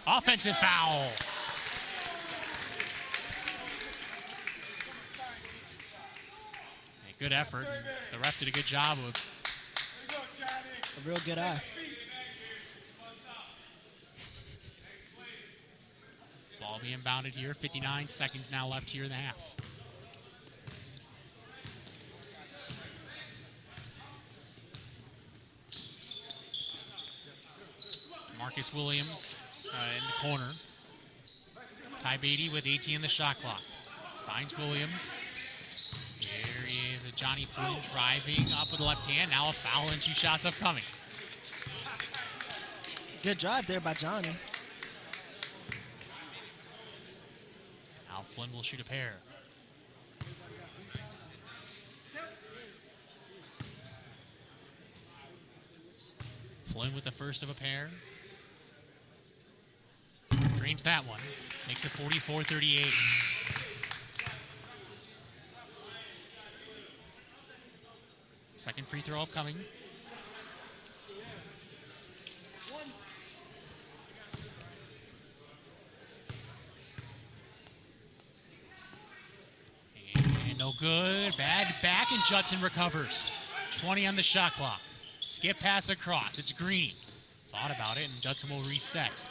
Offensive foul. A good effort. The ref did a good job of a real good eye. ball being bounded here. 59 seconds now left here in the half. Marcus Williams in the corner. Ty Beatty with 18 in the shot clock. Finds Williams. Here is a Johnny Flynn driving up with the left hand. Now a foul and 2 shots upcoming. Good drive there by Johnny. Now Flynn will shoot a pair. Flynn with the first of a pair. Drains that one. Makes it 44-38. Second free throw upcoming. And no good. Bad back, and Judson recovers. 20 on the shot clock. Skip pass across. It's Green. Thought about it, and Judson will reset.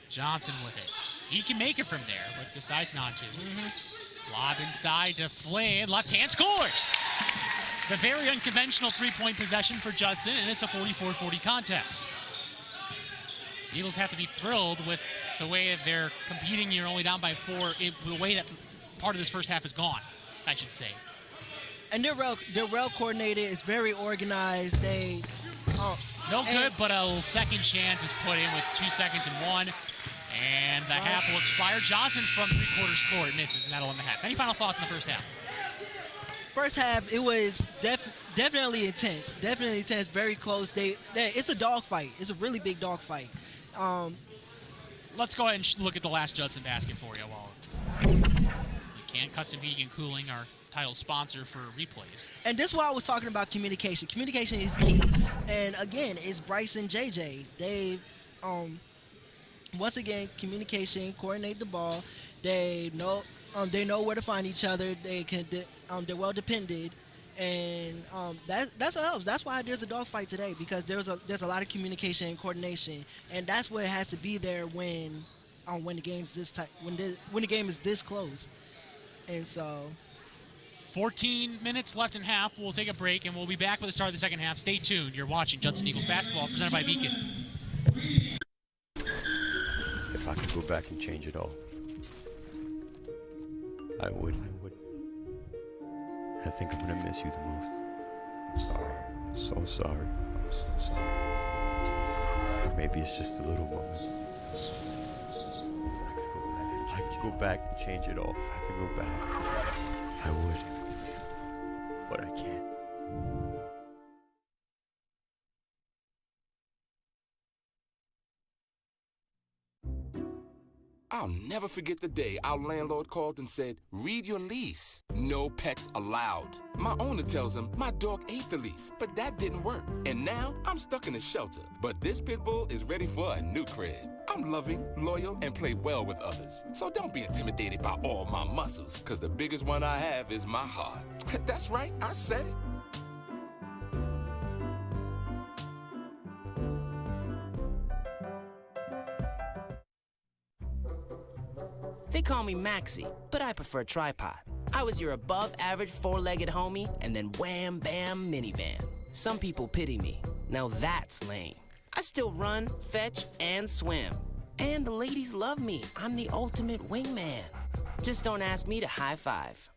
Johnson with it. He can make it from there, but decides not to. Lob inside to Flynn. Left hand scores! The very unconventional three-point possession for Judson, and it's a 44-40 contest. The Eagles have to be thrilled with the way that they're competing here, only down by 4. The way that part of this first half is gone, I should say. and they're well coordinated. It's very organized. No and- good, but a second chance is put in with 2 seconds and one. And the half will expire. Johnson from three-quarters court misses, and that'll end the half. Any final thoughts in the first half? First half, it was definitely intense. Definitely intense. Very close. It's a dogfight. It's a really big dogfight. Let's go ahead and look at the last Judson basket for you while you can. Custom Heating and Cooling, our title sponsor for replays. And this is why I was talking about communication. Communication is key. And again, it's Bryce and JJ. Once again, communication, coordinate the ball. They know where to find each other. They're well depended, and that's what helps. That's why there's a dogfight today, because there's a lot of communication and coordination, and that's what has to be there when the game's this tight, when the game is this close, and so. 14 minutes left in half. We'll take a break, and we'll be back with the start of the second half. Stay tuned. You're watching Judson Eagles basketball presented by Beacon. If I could go back and change it all, I would. I think I'm gonna miss you the most. I'm sorry. I'm so sorry. I'm so sorry. Or maybe it's just the little moments. If I could go back and change it all. If I could go back, I would. But I can't. I'll never forget the day our landlord called and said, read your lease. No pets allowed. My owner tells him my dog ate the lease, but that didn't work. And now I'm stuck in a shelter. But this pit bull is ready for a new crib. I'm loving, loyal, and play well with others. So don't be intimidated by all my muscles, because the biggest one I have is my heart. That's right, I said it. They call me Maxie, but I prefer tripod. I was your above-average four-legged homie, and then wham-bam minivan. Some people pity me. Now that's lame. I still run, fetch, and swim. And the ladies love me. I'm the ultimate wingman. Just don't ask me to high-five.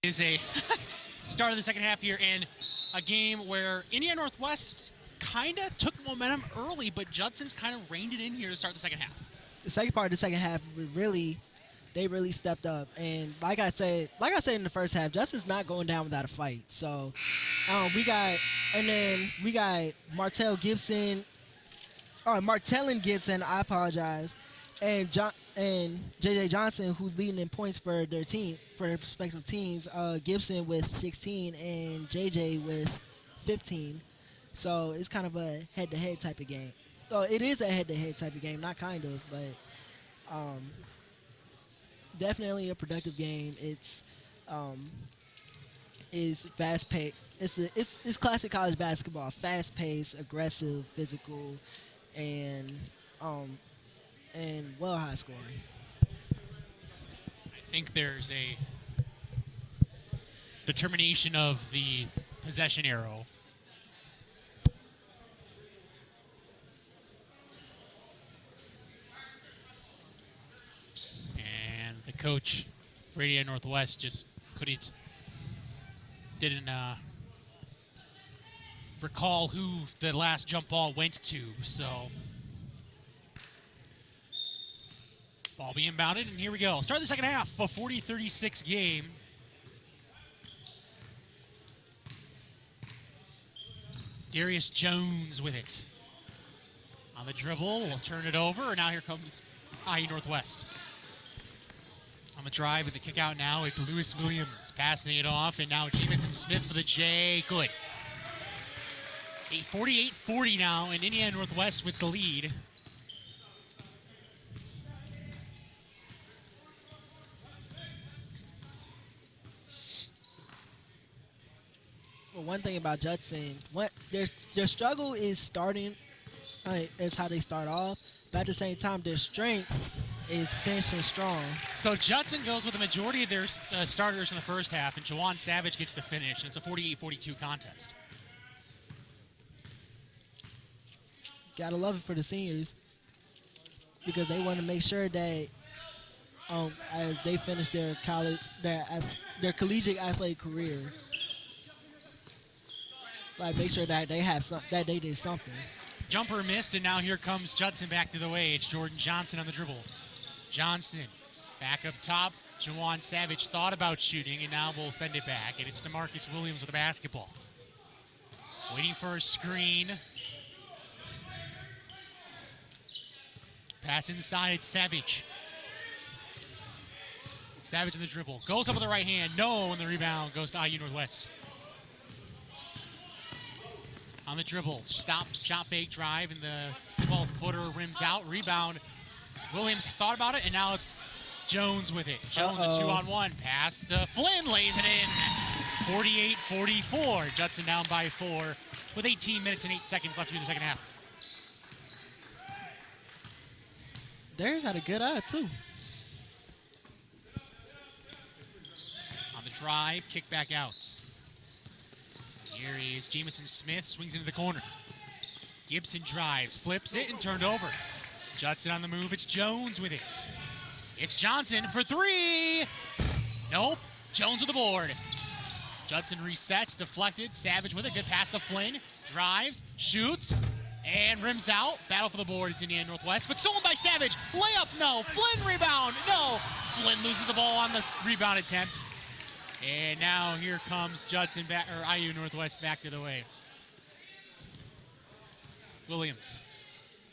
is a start of the second half here, and a game where Indiana Northwest kind of took momentum early, but Judson's kind of reined it in here to start the second half. The second part of the second half, they really stepped up. And like I said in the first half, Judson's not going down without a fight. So we got Martellin Gibson, I apologize, and JJ Johnson, who's leading in points for their respective teams. Gibson with 16 and JJ with 15. So it's kind of a head-to-head type of game. So it is a head-to-head type of game, not kind of, but definitely a productive game. It's fast-paced. It's classic college basketball: fast-paced, aggressive, physical, and well high scoring. I think there's a determination of the possession arrow. And the coach for Indiana Northwest just didn't recall who the last jump ball went to, so ball being inbounded, and here we go. Start the second half, a 40-36 game. Darius Jones with it. On the dribble, we'll turn it over, and now here comes IU Northwest. On the drive and the kick out now, it's Lewis Williams passing it off, and now Jamison Smith for the J. Good. 48-40 now, and Indiana Northwest with the lead. Well, one thing about Judson, their struggle is starting, is how they start off, but at the same time, their strength is finishing strong. So Judson goes with the majority of their starters in the first half, and Jawan Savage gets the finish, and it's a 48-42 contest. Gotta love it for the seniors, because they want to make sure that as they finish their collegiate athletic career, like make sure that they did something. Jumper missed, and now here comes Judson back to the way. It's Jordan Johnson on the dribble. Johnson back up top. Jawan Savage thought about shooting, and now we'll send it back, and it's DeMarcus Williams with the basketball. Waiting for a screen. Pass inside, it's Savage. Savage in the dribble. Goes up with the right hand. No, and the rebound goes to IU Northwest. On the dribble. Stop, shot fake, drive, and the 12-footer rims out. Rebound. Williams thought about it, and now it's Jones with it. Jones a 2-on-1. Pass to Flynn, lays it in. 48-44. Judson down by 4 with 18 minutes and 8 seconds left to do the second half. Darius had a good eye, too. On the drive, kick back out. Here is Jamison Smith, swings into the corner. Gibson drives, flips it, and turned over. Judson on the move, it's Jones with it. It's Johnson for 3. Nope, Jones with the board. Judson resets, deflected, Savage with it, good pass to Flynn. Drives, shoots, and rims out. Battle for the board, it's Indiana Northwest, but stolen by Savage. Layup, no. Flynn rebound, no. Flynn loses the ball on the rebound attempt. And now here comes Judson back, or IU Northwest back to the way. Williams.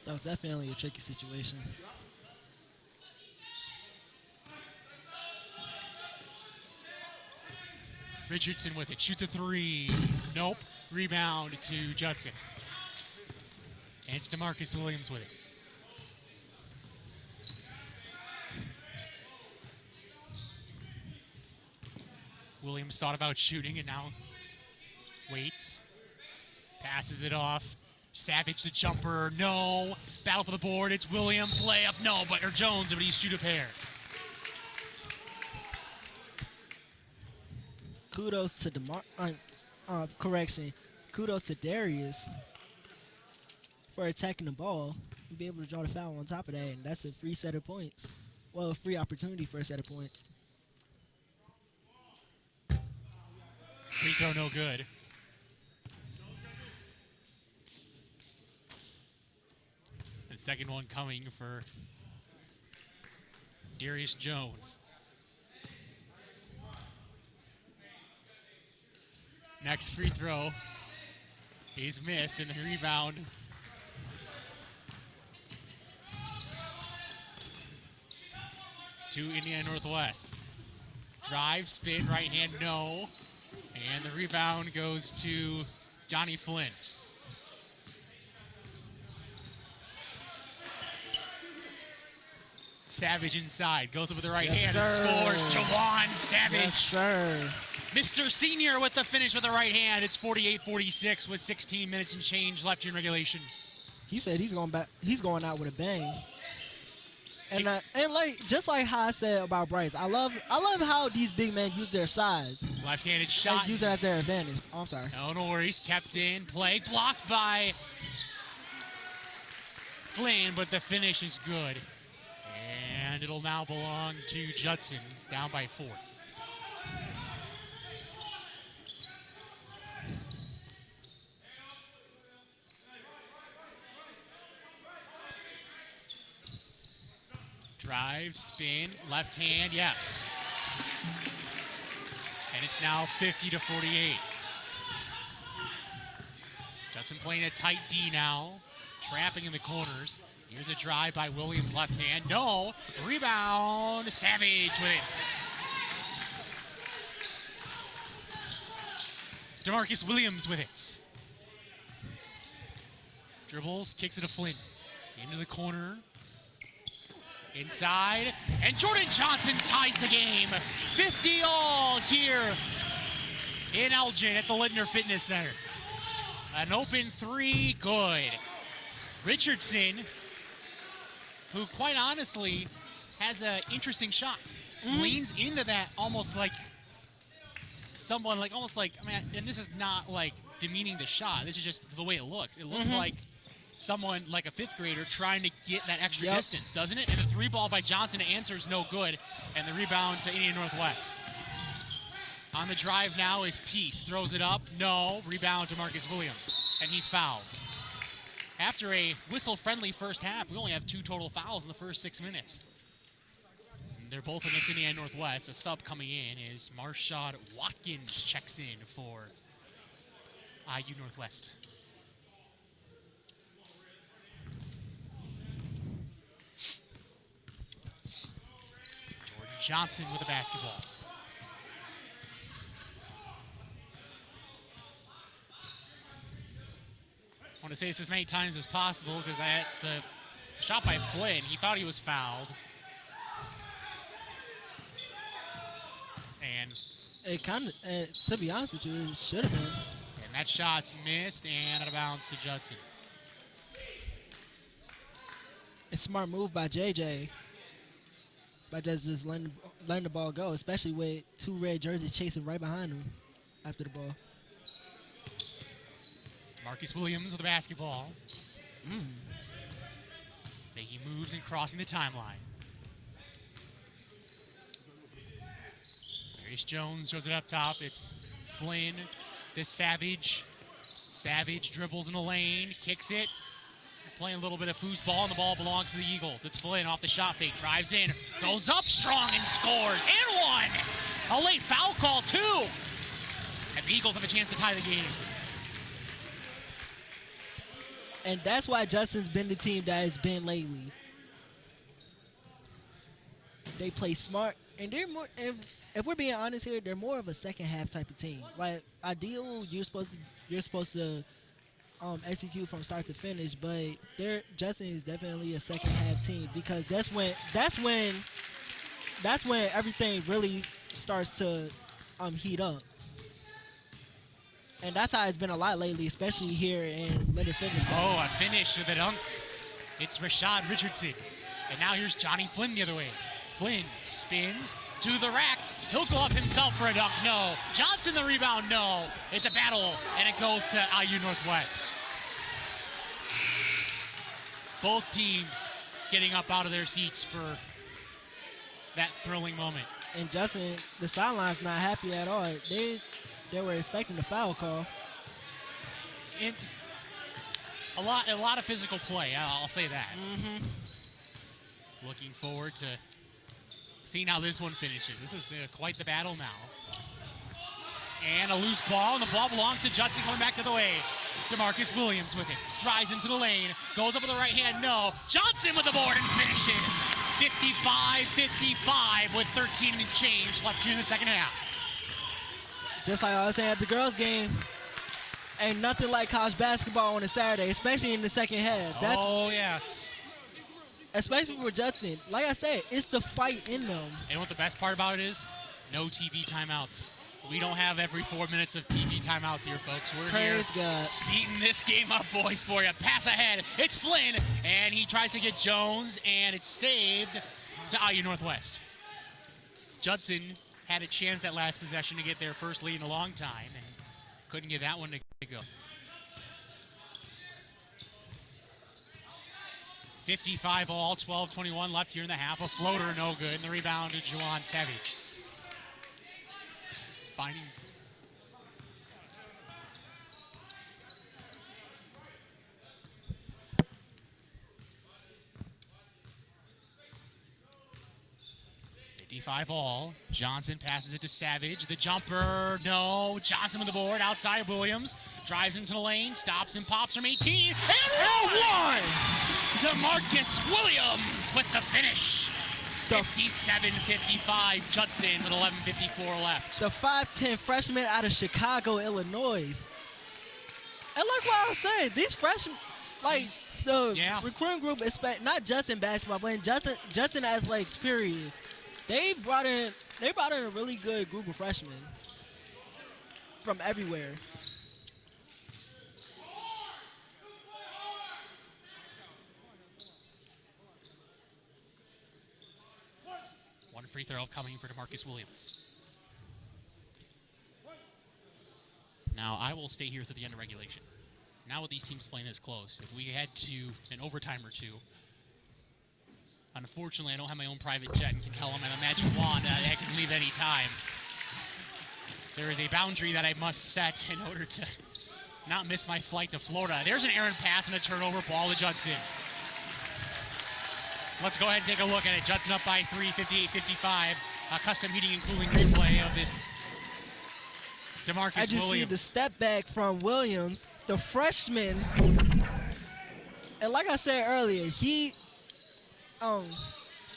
That was definitely a tricky situation. Richardson with it, shoots a 3. Nope. Rebound to Judson. And it's DeMarcus Williams with it. Williams thought about shooting and now waits. Passes it off. Savage the jumper, no. Battle for the board, it's Williams. Layup, no, or Jones, but he's shoot a pair. Kudos to Kudos to Darius for attacking the ball and being able to draw the foul on top of that, and that's a free set of points. Well, a free opportunity for a set of points. Free throw no good. And second one coming for Darius Jones. Next free throw. He's missed, and the rebound. To Indiana Northwest. Drive, spin, right hand, no. And the rebound goes to Johnny Flynn. Savage inside, goes up with the right hand and scores. Jawan Savage. Yes, sir. Mr. Senior with the finish with the right hand. It's 48-46 with 16 minutes and change left here in regulation. He said he's going back. He's going out with a bang. And like just like how I said about Bryce, I love how these big men use their size. Left-handed shot. And use it as their advantage. Oh, I'm sorry. No worries. Kept in play. Blocked by Flynn, but the finish is good. And it'll now belong to Judson, down by 4. Drive, spin, left hand, yes. And it's now 50-48. Judson playing a tight D now, trapping in the corners. Here's a drive by Williams, left hand, no. Rebound, Savage with it. DeMarcus Williams with it. Dribbles, kicks it to Flynn. Into the corner. Inside, and Jordan Johnson ties the game. 50-all here in Elgin at the Lindner Fitness Center. An open 3, good. Richardson, who quite honestly has an interesting shot. Leans into that almost like someone, like almost like, I mean, and this is not like demeaning the shot. This is just the way it looks. It looks like someone like a 5th grader trying to get that extra distance, doesn't it? And the 3 ball by Johnson answers no good, and the rebound to Indiana Northwest. On the drive now is Peace, throws it up, no, rebound to Marcus Williams, and he's fouled. After a whistle-friendly first half, we only have 2 total fouls in the first 6 minutes. And they're both against Indiana Northwest. A sub coming in is Marshad Watkins checks in for IU Northwest. Johnson with the basketball. I want to say this as many times as possible because at the shot by Flynn, he thought he was fouled. And it kind of, to be honest with you, it should have been. And that shot's missed and out of bounds to Judson. It's a smart move by JJ. By just letting the ball go, especially with 2 red jerseys chasing right behind him after the ball. Marcus Williams with the basketball. Making moves and crossing the timeline. Darius Jones throws it up top. It's Flynn, this Savage. Savage dribbles in the lane, kicks it. Playing a little bit of foosball, and the ball belongs to the Eagles. It's Flynn off the shot fake, drives in, goes up strong and scores, and 1! A late foul call, 2! And the Eagles have a chance to tie the game. And that's why Judson's been the team that has been lately. They play smart, and they're more. If we're being honest here, they're more of a second half type of team. Like ideal, you're supposed to execute from start to finish, but Judson is definitely a second half team because that's when everything really starts to heat up. And that's how it's been a lot lately, especially here in Lindner Fitness Center. Oh, a finish with a dunk. It's Rashad Richardson. And now here's Johnny Flynn the other way. Flynn spins to the rack. He'll go up himself for a dunk. No. Johnson the rebound. No. It's a battle, and it goes to IU Northwest. Both teams getting up out of their seats for that thrilling moment. And Judson, the sideline's not happy at all. they were expecting the foul call. A lot of physical play. I'll say that. Looking forward to seeing how this one finishes. This is quite the battle now. And a loose ball, and the ball belongs to Judson coming back to the way. DeMarcus Williams with it. Drives into the lane. Goes up with the right hand. No. Johnson with the board and finishes. 55-55 with 13 and change left here in the second half. Just like I was saying at the girls' game, ain't nothing like college basketball on a Saturday, especially in the second half. Oh, yes. Especially for Judson. Like I said, it's the fight in them. And what the best part about it is? No TV timeouts. We don't have every 4 minutes of TV timeouts here, folks. We're Praise here God. speeding this game up, boys, for you. Pass ahead. It's Flynn, and he tries to get Jones, and it's saved to IU Northwest. Judson had a chance that last possession to get their first lead in a long time, and couldn't get that one to go. 55 all, 12-21 left here in the half. A floater, no good, and the rebound to Juwan Savage. Finding .55 all. Johnson passes it to Savage. The jumper, no. Johnson with the board outside of Williams. Drives into the lane, stops and pops from 18. And one! DeMarcus Williams with the finish. 57-55, Judson with 11:54 left. The 5'10 freshman out of Chicago, Illinois. And like what I was saying, these freshmen, like the recruiting group, not just in basketball, but in Judson athletics, period. They brought in a really good group of freshmen from everywhere. One free throw coming for DeMarcus Williams. Now, I will stay here through the end of regulation. Now with these teams playing this close, if we head to an overtime or two, unfortunately, I don't have my own private jet and can tell them I'm a magic wand that I can leave any time. There is a boundary that I must set in order to not miss my flight to Florida. There's an errant pass and a turnover ball to Judson. Let's go ahead and take a look at it. Judson up by 3, 58-55. A custom heating and cooling replay of this DeMarcus I just Williams. see the step back from Williams, the freshman. And like I said earlier, he,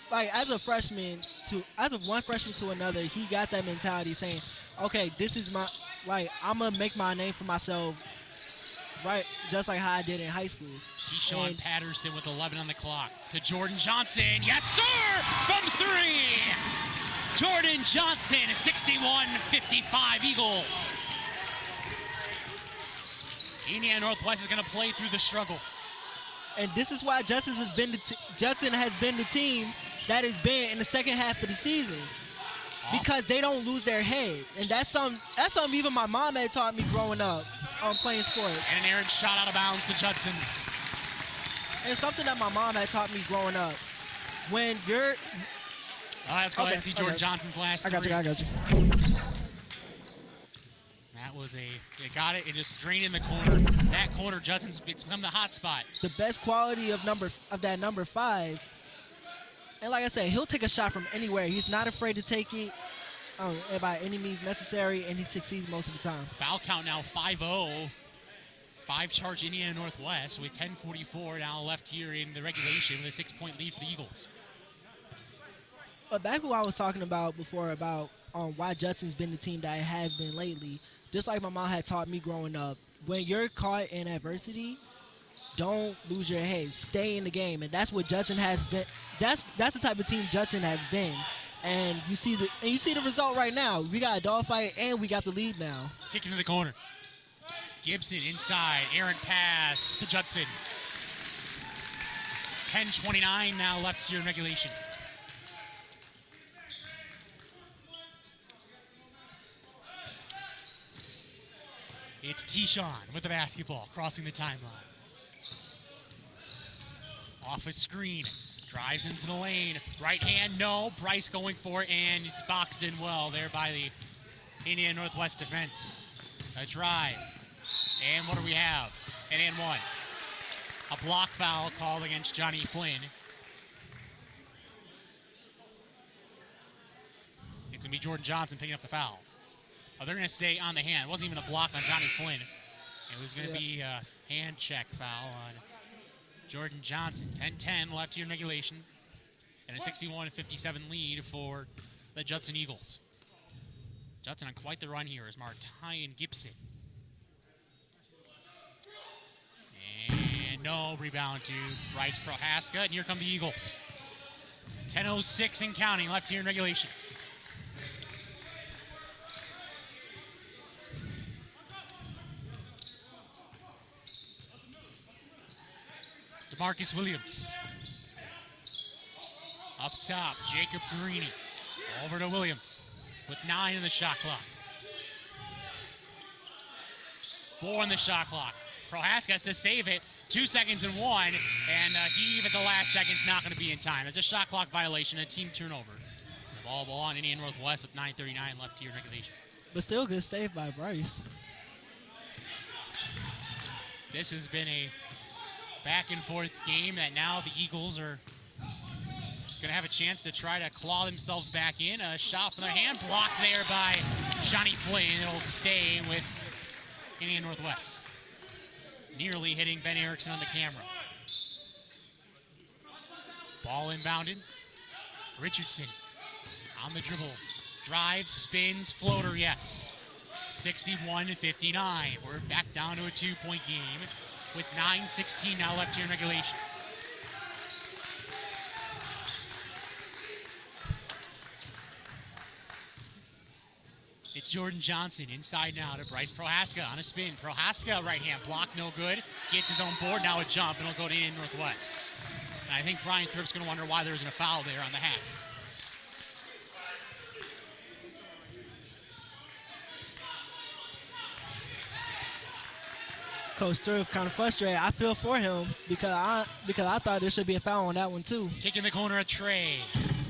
like as one freshman to another, he got that mentality saying, okay, this is my, like, I'm going to make my name for myself, right, just like how I did in high school. Keyshawn Patterson with 11 on the clock to Jordan Johnson. Yes, sir! From 3! Jordan Johnson, 61-55 Eagles. Indiana Northwest is going to play through the struggle. And this is why Judson has been the team that has been in the second half of the season. Because they don't lose their head. And that's something even my mom had taught me growing up playing sports. And an errant shot out of bounds to Judson. And something that my mom had taught me growing up. When you're... let's go ahead and see Jordan Johnson's last three. I got you. That was they got it. It just drained in the corner. That corner, Judson's, it's become the hot spot. The best quality of that number 5. And like I said, he'll take a shot from anywhere. He's not afraid to take it by any means necessary, and he succeeds most of the time. Foul count now 5-0. 5-charge Indiana Northwest with 10:44 now left here in the regulation with a 6-point lead for the Eagles. But back to what I was talking about before about why Judson's been the team that it has been lately, just like my mom had taught me growing up, when you're caught in adversity, don't lose your head. Stay in the game. And that's what Judson has been. That's the type of team Judson has been. And you see the result right now. We got a dogfight and we got the lead now. Kick into the corner. Gibson inside. Errant pass to Judson. 10:29 now left here in regulation. It's Tyshawn with the basketball, crossing the timeline. Off a screen, drives into the lane. Right hand, no. Bryce going for it, and it's boxed in well there by the Indiana Northwest defense. A drive. And what do we have? An and one. A block foul called against Johnny Flynn. It's going to be Jordan Johnson picking up the foul. Oh, they're going to say on the hand. It wasn't even a block on Johnny Flynn. It was going to be a hand check foul on Jordan Johnson. 10-10 left here in regulation. And a 61-57 lead for the Judson Eagles. Judson on quite the run here is Martyon Gibson. And no rebound to Bryce Prohaska. And here come the Eagles. 10:06 and counting left here in regulation. DeMarcus Williams. Up top, Jacob Greeny. Over to Williams with 9 in the shot clock. 4 in the shot clock. Prohaska has to save it. 2 seconds and 1, and heave at the last second's not going to be in time. It's a shot clock violation, a team turnover. The ball on Indiana Northwest with 9:39 left here in regulation. But still good save by Bryce. This has been a back and forth game that now the Eagles are going to have a chance to try to claw themselves back in. A shot from their hand, blocked there by Johnny Flynn. It'll stay with Indiana Northwest. Nearly hitting Ben Erickson on the camera. Ball inbounded. Richardson on the dribble. Drives, spins, floater, yes. 61-59. We're back down to a 2-point game with 9:16 now left here in regulation. It's Jordan Johnson inside now to Bryce Prohaska on a spin. Prohaska right hand block, no good. Gets his own board, now a jump, and it'll go to Indiana Northwest. And I think Brian Thrift's going to wonder why there isn't a foul there on the hack. Coach Thrift kind of frustrated. I feel for him because I thought there should be a foul on that one too. Kick in the corner, a Trey.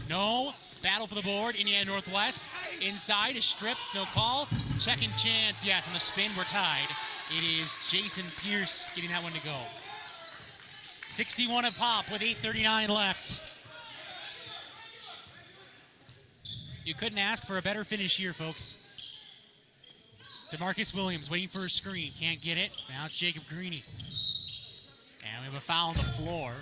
No. Battle for the board, Indiana Northwest. Inside, a strip, no call. Second chance, yes, on the spin, we're tied. It is Jason Pierce getting that one to go. 61 a pop with 8:39 left. You couldn't ask for a better finish here, folks. DeMarcus Williams waiting for a screen, can't get it. Now it's Jacob Greeny. And we have a foul on the floor.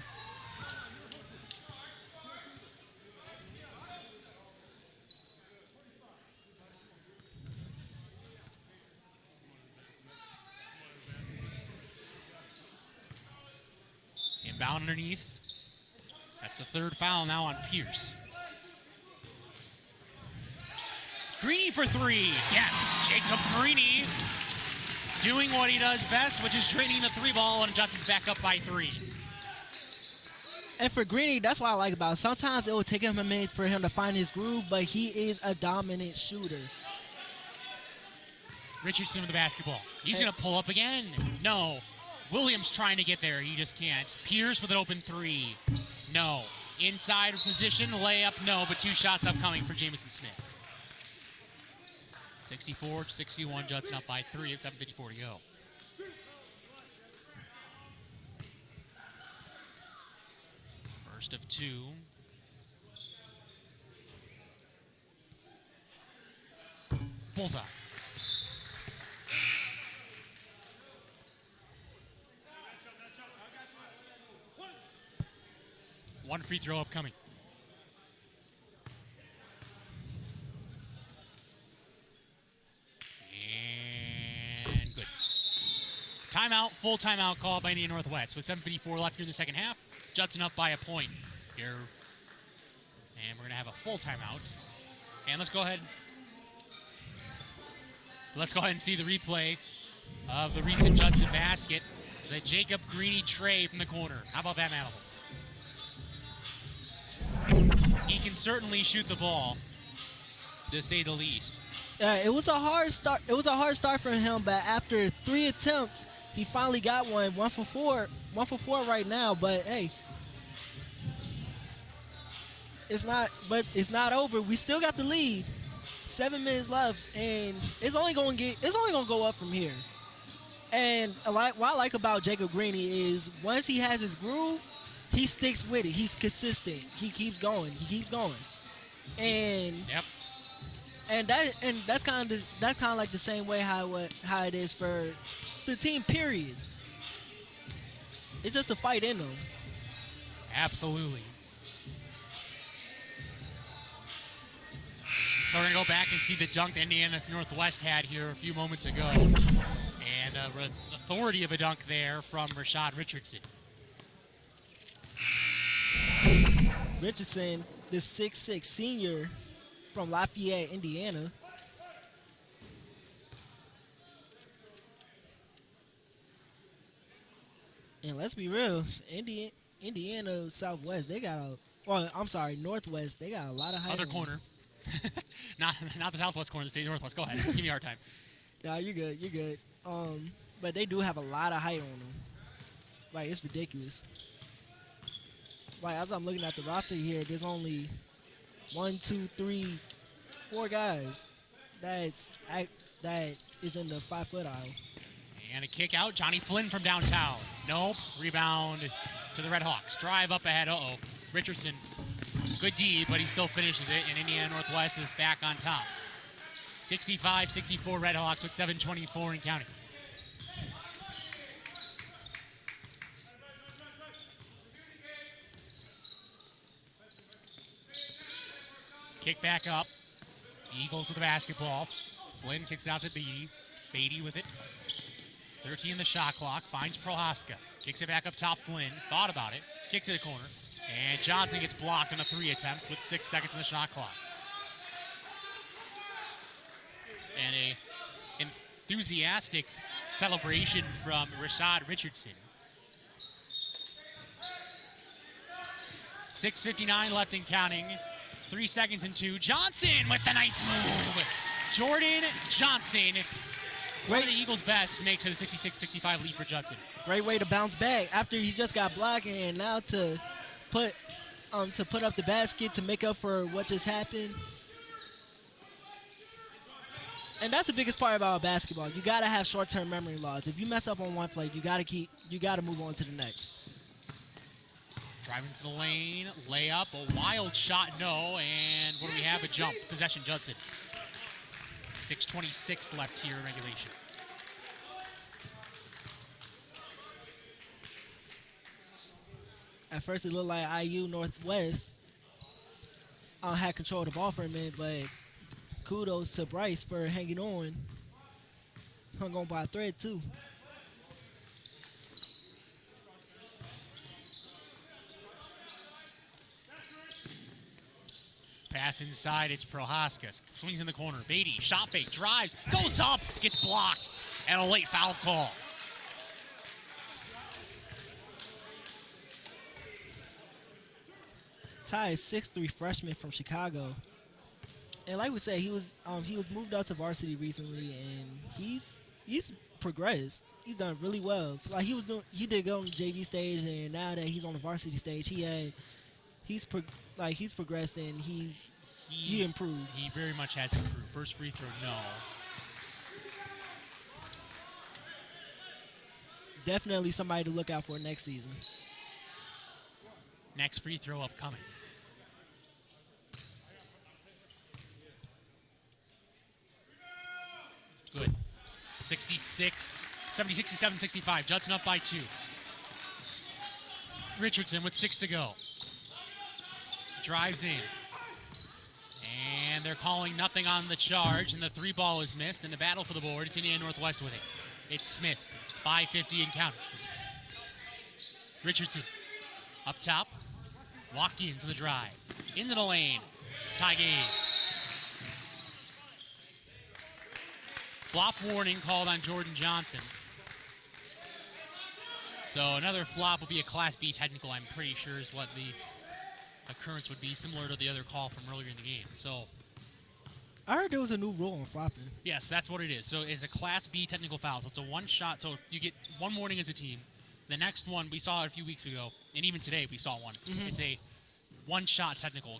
Inbound underneath. That's the third foul now on Pierce. Greeny for 3. Yes, Jacob Greeny doing what he does best, which is draining the 3 ball, and Judson's back up by 3. And for Greeny, that's what I like about it. Sometimes it will take him a minute for him to find his groove, but he is a dominant shooter. Richardson with the basketball. He's going to pull up again. No. Williams trying to get there. He just can't. Pierce with an open 3. No. Inside position, layup, no, but 2 shots upcoming for Jamison Smith. 64-61, Judson up by 3 at 7:54 to go. First of 2. Bullseye. One free throw upcoming. And good. Timeout, full timeout called by Indiana Northwest with 7:54 left here in the second half. Judson up by a point here. And we're going to have a full timeout. And let's go ahead and see the replay of the recent Judson basket. The Jacob Greeny tray from the corner. How about that, Manifolds? He can certainly shoot the ball, to say the least. Yeah, it was a hard start. It was a hard start for him, but after 3 attempts, he finally got one. 1 for 4. 1 for 4 right now. But hey, it's not over. We still got the lead. 7 minutes left, and it's only gonna go up from here. And what I like about Jacob Greeny is once he has his groove, he sticks with it. He's consistent. He keeps going. And Yep. and that's kind of like the same way how it is for the team. Period. It's just a fight in them. Absolutely. So we're going to go back and see the dunk that Indiana Northwest had here a few moments ago. And authority of a dunk there from Rashad Richardson. Richardson, the 6'6" senior from Lafayette, Indiana. And let's be real, Indiana Southwest, Northwest, they got a lot of height. Other corner. not the Southwest corner, the state Northwest. Go ahead, just give me a hard time. No, you're good. But they do have a lot of height on them. Like, it's ridiculous. Like, as I'm looking at the roster here, there's only 1, 2, 3, 4 guys that is in the 5-foot aisle. And a kick out, Johnny Flynn from downtown. Nope, rebound to the Red Hawks. Drive up ahead, Richardson, good D, but he still finishes it, and Indiana Northwest is back on top. 65-64 Red Hawks with 7:24 in counting. Kick back up. Eagles with the basketball. Flynn kicks it out to Beatty. Beatty with it. 13 in the shot clock. Finds Prohaska. Kicks it back up top. Flynn thought about it. Kicks it to the corner. And Johnson gets blocked on a 3 attempt with 6 seconds in the shot clock. And a enthusiastic celebration from Rashad Richardson. 6:59 left and counting. 3 seconds and 2. Johnson with the nice move. Jordan Johnson, one of the Eagles' best, makes it a 66-65 lead for Judson. Great way to bounce back after he just got blocked, and now to put up the basket to make up for what just happened. And that's the biggest part about basketball. You gotta have short-term memory loss. If you mess up on one play, you gotta move on to the next. Driving to the lane, layup, a wild shot, no, and what do we have? A jump. Possession, Judson. 6:26 left here in regulation. At first, it looked like IU Northwest had control of the ball for a minute, but kudos to Bryce for hanging on. Hung on by a thread, too. Pass inside, it's Prohaska. Swings in the corner. Beatty, shot fake, drives, goes up, gets blocked, and a late foul call. Ty is 6'3" freshman from Chicago. And like we said, he was moved out to varsity recently, and he's progressed. He's done really well. Like he did go on the JV stage, and now that he's on the varsity stage, he's progressed and he improved. He very much has improved. First free throw, no. Definitely somebody to look out for next season. Next free throw upcoming. Good. 67-65. Judson up by 2. Richardson with 6 to go. Drives in. And they're calling nothing on the charge, and the 3 ball is missed, and the battle for the board, it's Indiana Northwest with it. It's Smith, 5:50 and counting. Richardson, up top, Watkins to the drive, into the lane, tie game. Flop warning called on Jordan Johnson. So another flop will be a Class B technical, I'm pretty sure is what the occurrence would be, similar to the other call from earlier in the game. So I heard there was a new rule on flopping. yes, that's what it is. So it's a Class B technical foul. So it's a one shot. So you get one warning as a team. The next one, we saw it a few weeks ago, and even today we saw one. It's a one-shot technical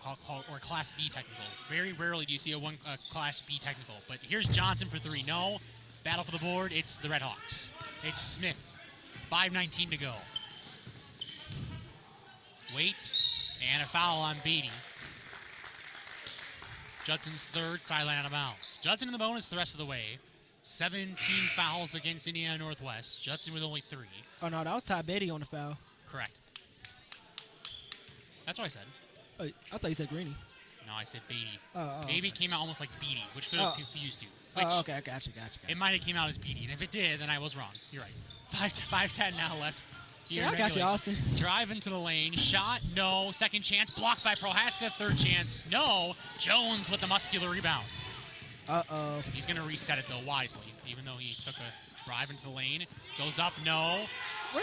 or Class B technical. Very rarely do you see a Class B technical. But here's Johnson for 3. No. Battle for the board. It's the Red Hawks. It's Smith. 5:19 to go. Waits, and a foul on Beatty. Judson's third, sideline out of bounds. Judson in the bonus the rest of the way. 17 fouls against Indiana Northwest. Judson with only 3. Oh, no, that was Ty Beatty on the foul. Correct. That's what I said. Oh, I thought you said Greeny. No, I said Beatty. okay. Maybe it came out almost like Beatty, which could have confused you. Which Okay, gotcha. It might have came out as Beatty, and if it did, then I was wrong. You're right. 5:10 now left. See, I got you, Austin. Drive into the lane. Shot, no. Second chance, blocked by Prohaska. Third chance, no. Jones with the muscular rebound. Uh-oh. He's going to reset it, though, wisely, even though he took a drive into the lane. Goes up, no.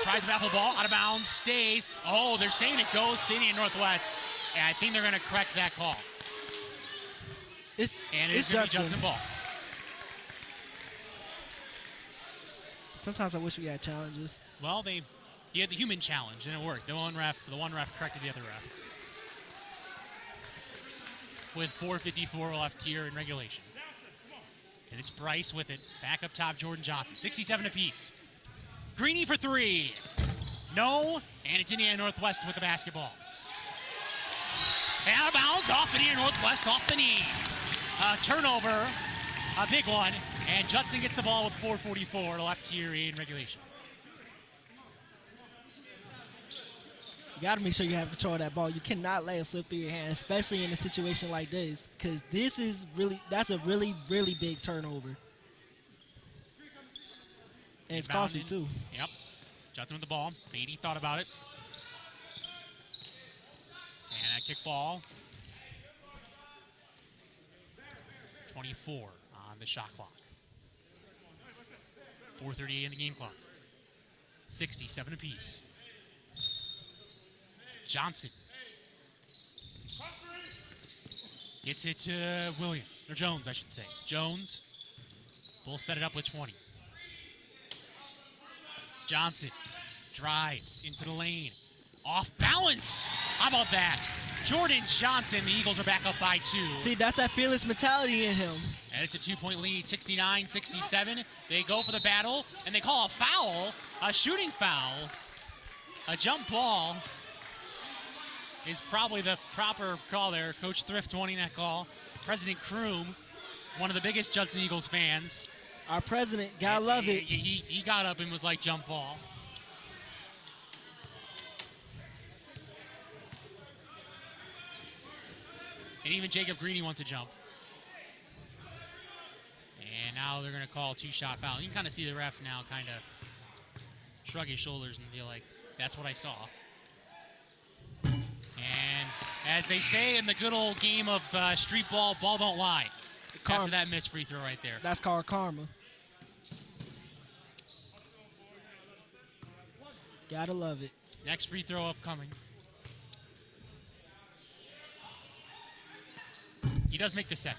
Tries to battle the ball, out of bounds, stays. Oh, they're saying it goes to Indiana Northwest. And I think they're going to correct that call. It's going to be Judson ball. Sometimes I wish we had challenges. Well, he had the human challenge, and it worked. The one ref corrected the other ref. With 4:54 left here in regulation. And it's Bryce with it. Back up top, Jordan Johnson. 67 apiece. Greeny for 3. No, and it's Indiana Northwest with the basketball. Out of bounds, off Indiana Northwest, off the knee. Turnover, a big one, and Judson gets the ball with 4:44 left here in regulation. You got to make sure you have control of that ball. You cannot let it slip through your hand, especially in a situation like this, because that's a really, really big turnover. And it's costly, too. Yep. Judson with the ball. Beatty thought about it. And a kick ball. 24 on the shot clock. 4:38 in the game clock. 67 apiece. Johnson gets it to Williams, or Jones, I should say. Jones. Bulls set it up with 20. Johnson drives into the lane. Off balance. How about that? Jordan Johnson, the Eagles are back up by 2. See, that's that fearless mentality in him. And it's a 2-point lead, 69-67. They go for the battle, and they call a foul, a shooting foul, a jump ball. Is probably the proper call there. Coach Thrift wanting that call. President Kroom, one of the biggest Judson Eagles fans. Our president, gotta love it. He got up and was like, jump ball. And even Jacob Greeny wants to jump. And now they're going to call a 2-shot foul. You can kind of see the ref now kind of shrug his shoulders and be like, that's what I saw. And as they say in the good old game of street ball, ball don't lie. After that missed free throw right there. That's called karma. Gotta love it. Next free throw upcoming. He does make the second.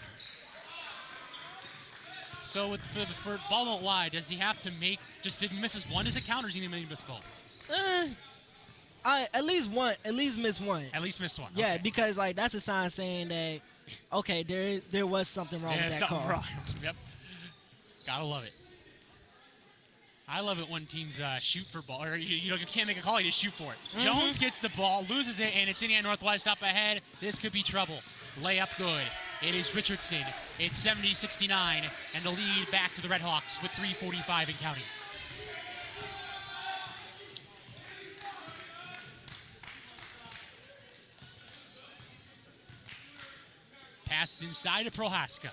So for ball don't lie, does he have to make, just if he misses one, does it count, or does he need to miss both? At least miss one. At least missed one. Yeah, okay. because like that's a sign saying that, okay, there was something wrong with that call. Wrong. Yep. Gotta love it. I love it when teams shoot for ball, or you can't make a call, you just shoot for it. Mm-hmm. Jones gets the ball, loses it, and it's Indiana Northwest up ahead. This could be trouble. Layup good. It is Richardson. It's 70-69, and the lead back to the Red Hawks with 3:45 and counting. Passes inside to Prohaska.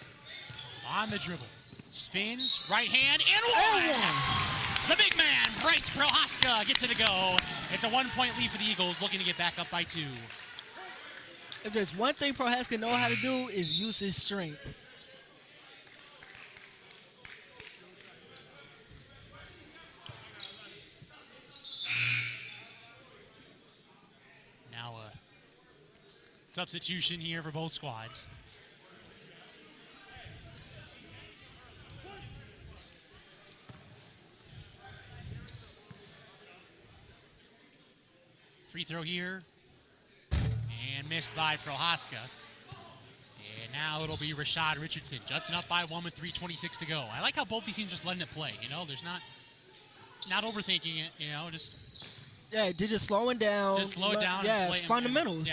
On the dribble. Spins, right hand, and one! The big man, Bryce Prohaska, gets it to go. It's a 1-point lead for the Eagles, looking to get back up by 2. If there's one thing Prohaska know how to do is use his strength. Now a substitution here for both squads. Free throw here. and missed by Prohaska. And now it'll be Rashad Richardson. Judson up by 1 with 3:26 to go. I like how both these teams just letting it play. You know, there's not overthinking it. You know, just they're just slowing down. Just slow it down. Yeah, and play, fundamentals.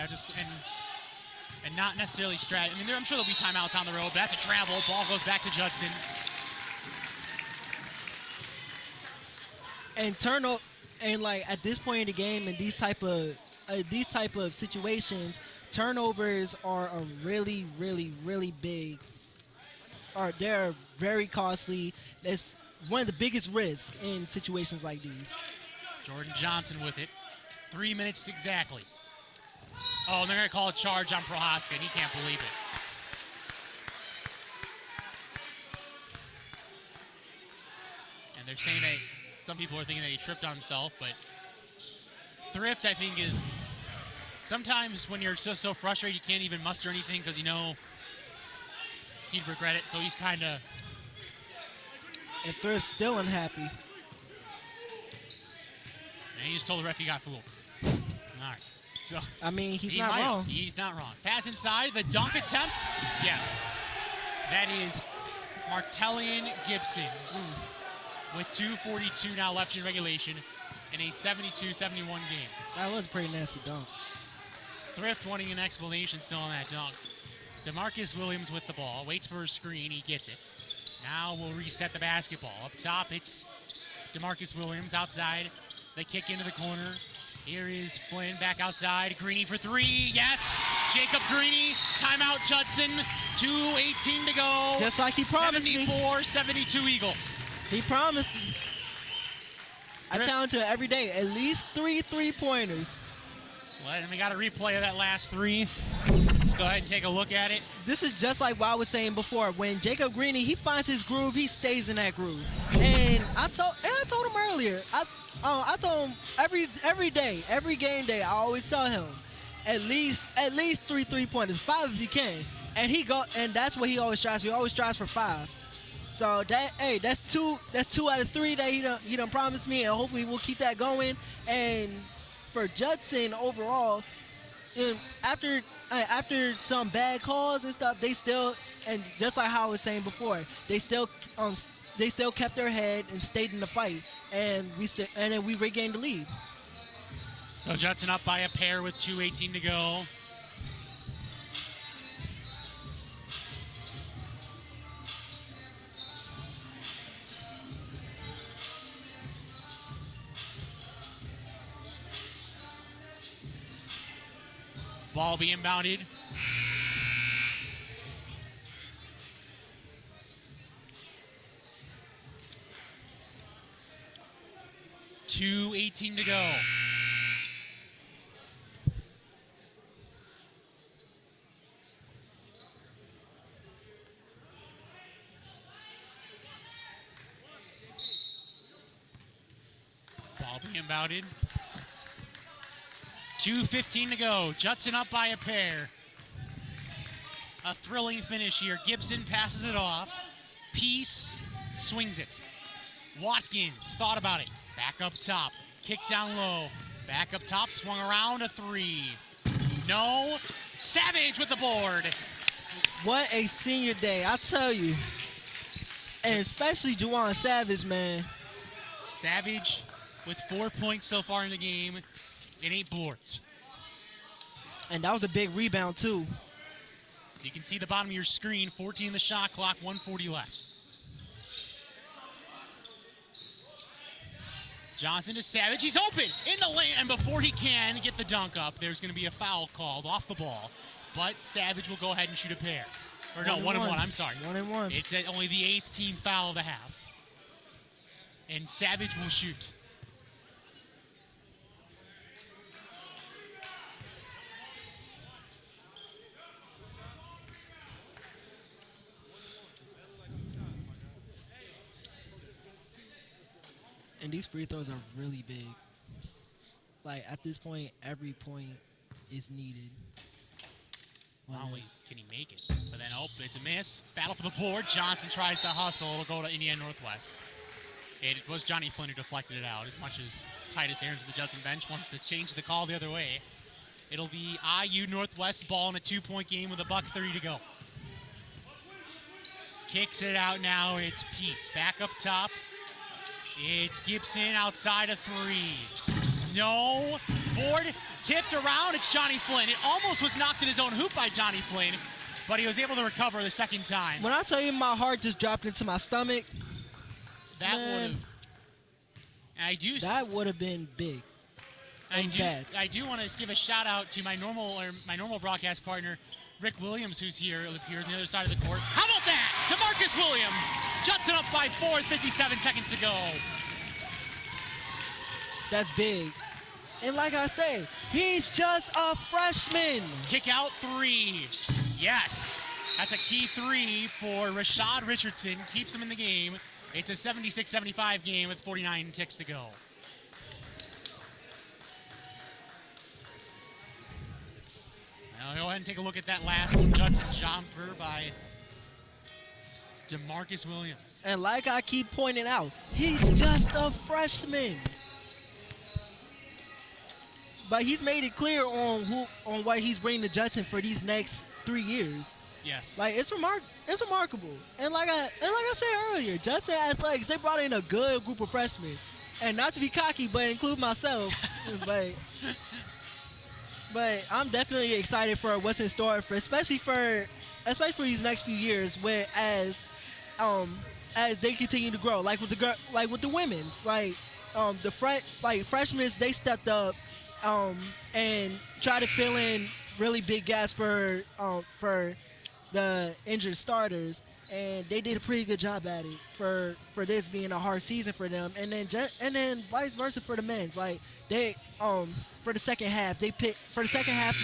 And not necessarily strat. I mean, I'm sure there'll be timeouts on the road, but that's a travel. Ball goes back to Judson. And turnover, and like at this point in the game, in these type of situations, turnovers are a really, really, really big. They're very costly. It's one of the biggest risks in situations like these. Jordan Johnson with it. 3 minutes exactly. Oh, and they're going to call a charge on Prohaska, and he can't believe it. And they're saying that some people are thinking that he tripped on himself, but Thrift, I think, is sometimes when you're just so frustrated you can't even muster anything because you know he'd regret it, so he's kind of... And Thrift's still unhappy. And he just told the ref he got fooled. All right. So I mean, he's not wrong. He's not wrong. Pass inside, the dunk attempt. Yes. That is Martellian Gibson with 2:42 now left in regulation in a 72-71 game. That was a pretty nasty dunk. Thrift wanting an explanation still on that dunk. DeMarcus Williams with the ball. Waits for a screen. He gets it. Now we'll reset the basketball. Up top, it's DeMarcus Williams. Outside, they kick into the corner. Here is Flynn back outside. Greeny for three. Yes! Jacob Greeny. Timeout Judson. 2:18 to go. Just like he promised me. 74-72 Eagles. He promised me. I challenge him every day. At least 3 3-pointers. Well, and we got a replay of that last three. Let's go ahead and take a look at it. This is just like what I was saying before. When Jacob Greeny, he finds his groove, he stays in that groove. And I told him earlier. I told him every day, every game day, I always tell him at least 3 3-pointers, 5 if you can. And that's what he always strives for. He always strives for 5. So that's two out of 3 that he done promised me, and hopefully we'll keep that going. And for Judson overall, after some bad calls and stuff, they still, and just like how I was saying before, they still kept their head and stayed in the fight, and then we regained the lead. So Judson up by a pair with 2:18 to go. Ball being bounded. $2:18 to go. Ball being bounded. 2:15 to go. Judson up by a pair. A thrilling finish here. Gibson passes it off. Peace swings it. Watkins thought about it. Back up top. Kick down low. Back up top. Swung around. A 3. No. Savage with the board. What a senior day, I tell you. And especially Juwan Savage, man. Savage with 4 points so far in the game and 8 boards. And that was a big rebound, too. So you can see the bottom of your screen, 14 the shot clock, 1:40 left. Johnson to Savage. He's open in the lane, and before he can get the dunk up, there's going to be a foul called off the ball. But Savage will go ahead and shoot a pair. Or no, 1 and 1. I'm sorry. 1 and 1. It's only the 8th team foul of the half. And Savage will shoot. And these free throws are really big. Like, at this point, every point is needed. Not only can he make it, but then, it's a miss. Battle for the board. Johnson tries to hustle. It'll go to Indiana Northwest. It was Johnny Flynn who deflected it out, as much as Titus Aarons of the Judson bench wants to change the call the other way. It'll be IU Northwest ball in a 2-point game with $1:30 to go. Kicks it out now. It's Peace. Back up top. It's Gibson outside of 3. No. Board tipped around. It's Johnny Flynn. It almost was knocked in his own hoop by Johnny Flynn, but he was able to recover the second time. When I tell you my heart just dropped into my stomach, That would have. That would have been big. I do want to give a shout out to my normal broadcast partner, Rick Williams, who's here on the other side of the court. How about that? DeMarcus Williams. Judson up by 4 with 57 seconds to go. That's big. And like I say, he's just a freshman. Kick out 3. Yes. That's a key 3 for Rashad Richardson. Keeps him in the game. It's a 76-75 game with 49 ticks to go. Now go ahead and take a look at that last Judson jumper by DeMarcus Williams. And like I keep pointing out, he's just a freshman. But he's made it clear on what he's bringing to Judson for these next 3 years. Yes. Like it's remarkable. And like I said earlier, Judson Athletics, they brought in a good group of freshmen. And not to be cocky, but include myself, but I'm definitely excited for what's in store for especially for these next few years, where as they continue to grow, like with the women's, freshmen, they stepped up and try to fill in really big gaps for the injured starters, and they did a pretty good job at it for this being a hard season for them, and then vice versa for the men's. Like they for the second half of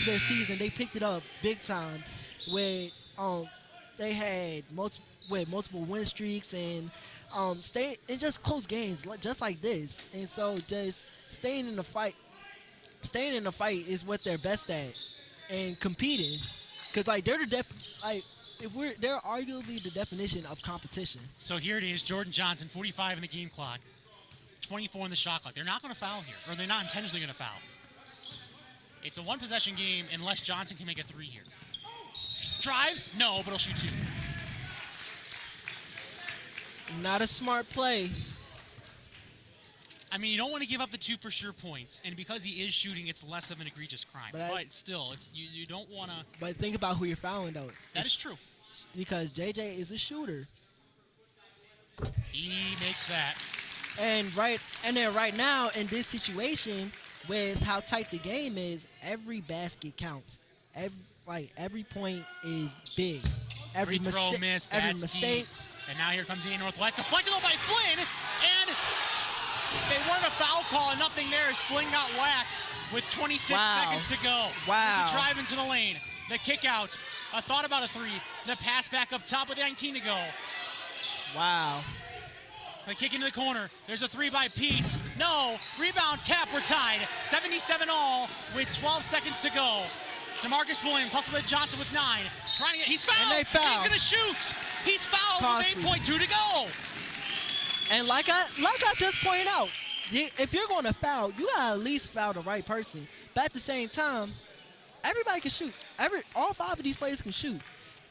their season, they picked it up big time with they had multiple win streaks and stay in just close games just like this. And so just staying in the fight is what they're best at, and competing, because they're arguably the definition of competition. So here it is, Jordan Johnson, 45 in the game clock, 24 in the shot clock. They're not going to foul here, or they're not intentionally going to foul. It's a one-possession game unless Johnson can make a 3 here. Drives? No, but he'll shoot 2. Not a smart play. I mean, you don't want to give up the 2 for sure points, and because he is shooting, it's less of an egregious crime. But still, you don't want to. But think about who you're fouling, though. That is true. Because JJ is a shooter. He makes that. And right now in this situation, with how tight the game is, every basket counts. Every point is big. Every throw missed. Every That's mistake. Key. And now here comes A Northwest. Deflected by Flynn, and they weren't a foul call, and nothing there as Flynn got whacked with 26 seconds to go. Wow. There's a drive into the lane. The kick out. A thought about a 3. The pass back up top with 19 to go. Wow. The kick into the corner. There's a 3 by Peace. No. Rebound, tap, we're tied. 77 all with 12 seconds to go. DeMarcus Williams hustled at Johnson with 9. Trying to get, he's fouled. And they foul. He's going to shoot. He's fouled with 8.2 to go. And like I just pointed out, if you're going to foul, you gotta at least foul the right person. But at the same time, everybody can shoot. All 5 of these players can shoot,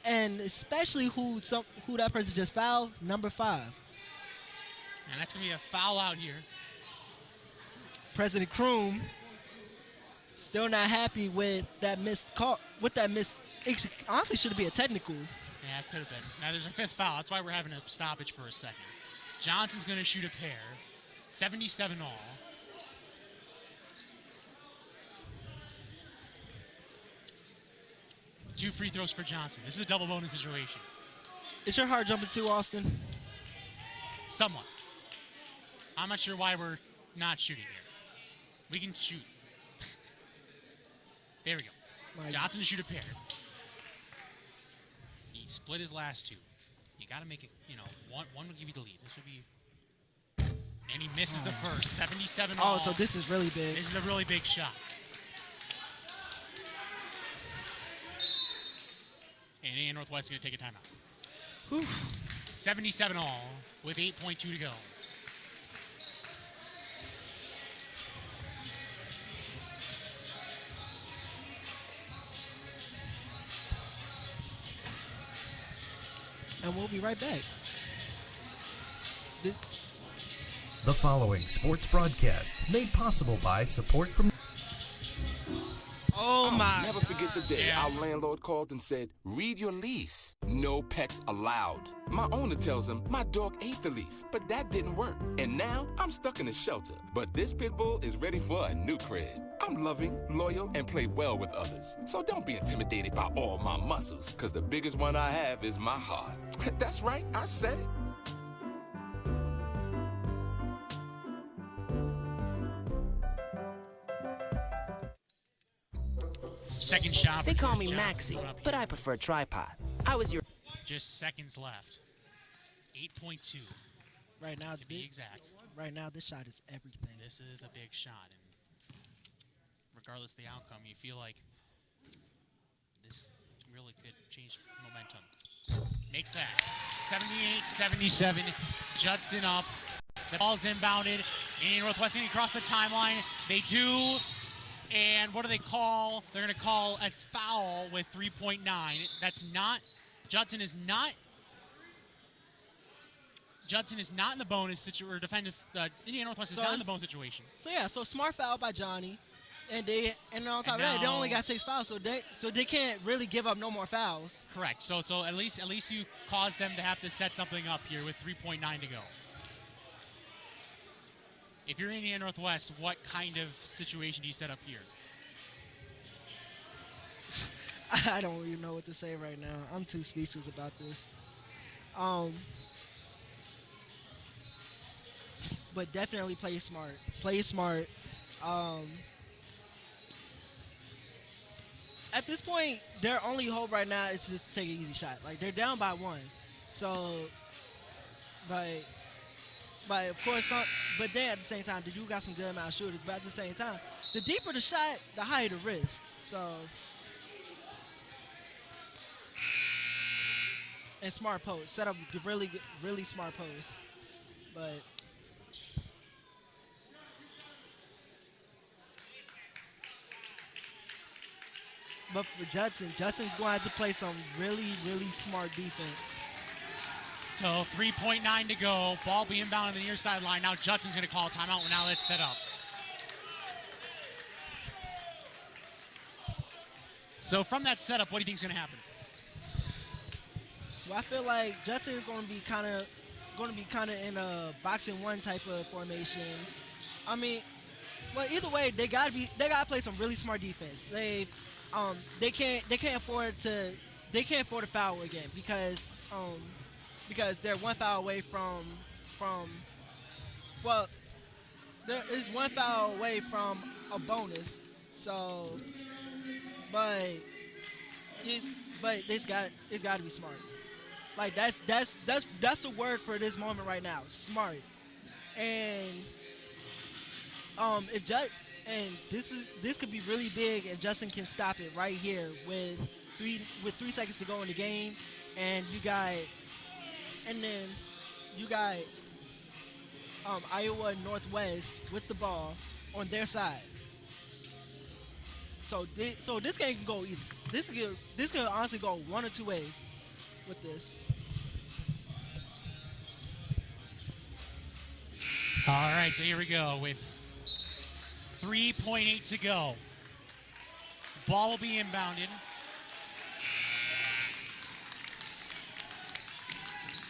and especially who that person just fouled, number 5. And that's gonna be a foul out here. President Kroom still not happy with that missed call. It honestly should be a technical. Yeah, it could have been. Now there's a 5th foul. That's why we're having a stoppage for a second. Johnson's going to shoot a pair. 77 all. Two free throws for Johnson. This is a double bonus situation. Is your heart jumping too, Austin? Somewhat. I'm not sure why we're not shooting here. We can shoot. There we go. Nice. Johnson to shoot a pair. He split his last 2. You got to make it, one will give you the lead. This would be, and he misses the first. 77 all. Oh, so this is really big. This is a really big shot. And A Northwest is going to take a timeout. Whew. 77 all with 8.2 to go. and we'll be right back. The following sports broadcast made possible by support from. Oh my! Never forget the day our landlord called and said, read your lease. No pets allowed. My owner tells him my dog ate the lease, but that didn't work. And now I'm stuck in a shelter. But this pit bull is ready for a new crib. I'm loving, loyal, and play well with others. So don't be intimidated by all my muscles, because the biggest one I have is my heart. That's right, I said it. Second shot. They for call Jordan me Johnson Maxi, up but here. I prefer tripod. I was your... Just seconds left. 8.2 Right now, to be exact. Right now, this shot is everything. This is a big shot, and regardless of the outcome, you feel like this really could change momentum. Makes that. 78-77. Judson up. The ball's inbounded. Indiana Northwestern across the timeline. They do. And what do they call? They're going to call a foul with 3.9. That's not. Judson is not in the bonus situation, or defensive. Indiana Northwest is not in the bonus situation. So yeah, so smart foul by Johnny, and on top of that, they only got 6 fouls, so they can't really give up no more fouls. Correct. So at least you cause them to have to set something up here with 3.9 to go. If you're Indiana Northwest, what kind of situation do you set up here? I don't even know what to say right now. I'm too speechless about this. But definitely play smart. Play smart. At this point, their only hope right now is to take an easy shot. Like, they're down by 1. So, but of course, but then at the same time, they do got some good amount of shooters. But at the same time, the deeper the shot, the higher the risk. So, and smart post, set up really, really smart post. But for Judson's going to have to play some really, really smart defense. So 3.9 to go. Ball being inbound on the near sideline. Now Judson's going to call a timeout. Now let's set up. So from that setup, what do you think is going to happen? Well, I feel like Judson is going to be kind of in a boxing one type of formation. I mean, well, either way, they gotta play some really smart defense. They can't afford to foul again because they're 1 foul away from there is 1 foul away from a bonus. So, but it's got to be smart. Like that's the word for this moment right now. Smart. And this could be really big if Judson can stop it right here with 3 seconds to go in the game, and then you got Iowa Northwest with the ball on their side. So this game can go either. This could honestly go 1 or 2 ways with this. All right, so here we go with 3.8 to go. Ball will be inbounded.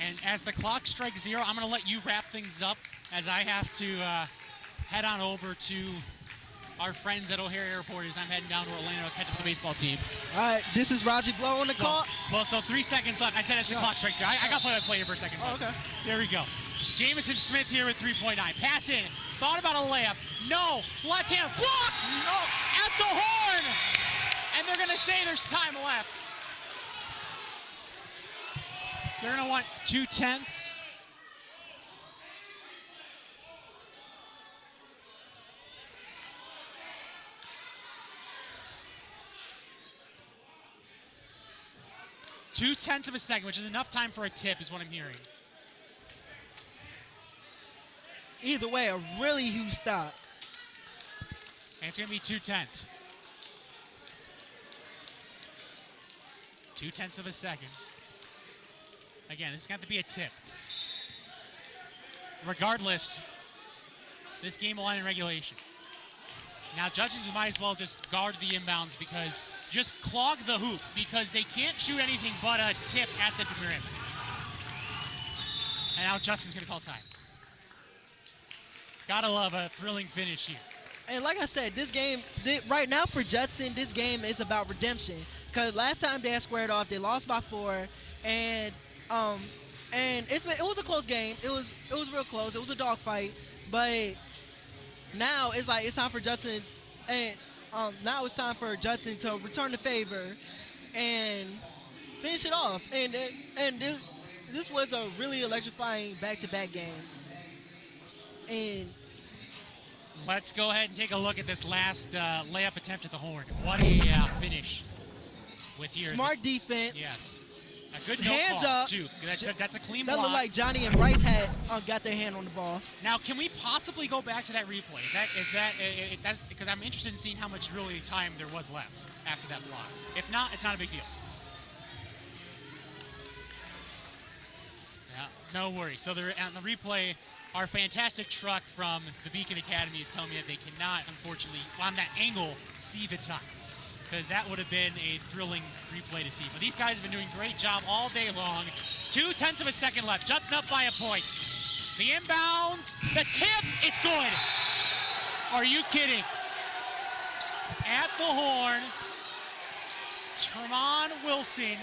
And as the clock strikes 0, I'm going to let you wrap things up as I have to head on over to our friends at O'Hare Airport as I'm heading down to Orlando to catch up with the baseball team. All right, this is Roger Blow on the call. Well, so 3 seconds left. I said as the clock strikes 0. I got play here for a second. Oh, okay. There we go. Jamison Smith here with 3.9. Pass in. Thought about a layup. No. Left hand blocked. No. At the horn. And they're going to say there's time left. They're going to want 2/10. Two-tenths of a second, which is enough time for a tip, is what I'm hearing. Either way, a really huge stop. And it's going to be 2/10. 2/10 of a second. Again, this is going to have to be a tip. Regardless, this game will end in regulation. Now, Judson might as well just guard the inbounds because just clog the hoop because they can't shoot anything but a tip at the rim. And now Judson's going to call time. Gotta love a thrilling finish here. And like I said, this game, right now for Judson, this game is about redemption. Because last time they had squared off, they lost by 4, and it was a close game. It was real close. It was a dogfight, but now it's like it's time for Judson, and now it's time for Judson to return the favor and finish it off. And this was a really electrifying back-to-back game. And let's go ahead and take a look at this last layup attempt at the horn. What a finish with here. Smart defense. Yes. A good no hands call, up. too. That's a clean That block. looked like Johnny and Bryce had got their hand on the ball. Now, can we possibly go back to that replay? Is that because I'm interested in seeing how much really time there was left after that block. If not, it's not a big deal. Yeah, no worries. So on the replay, our fantastic truck from the Beacon Academy is telling me that they cannot, unfortunately, on that angle, see the time. Because that would have been a thrilling replay to see. But these guys have been doing a great job all day long. 0.2 of a second left. Judson up by a point. The inbounds, the tip, it's good. Are you kidding? At the horn, Tremont Wilson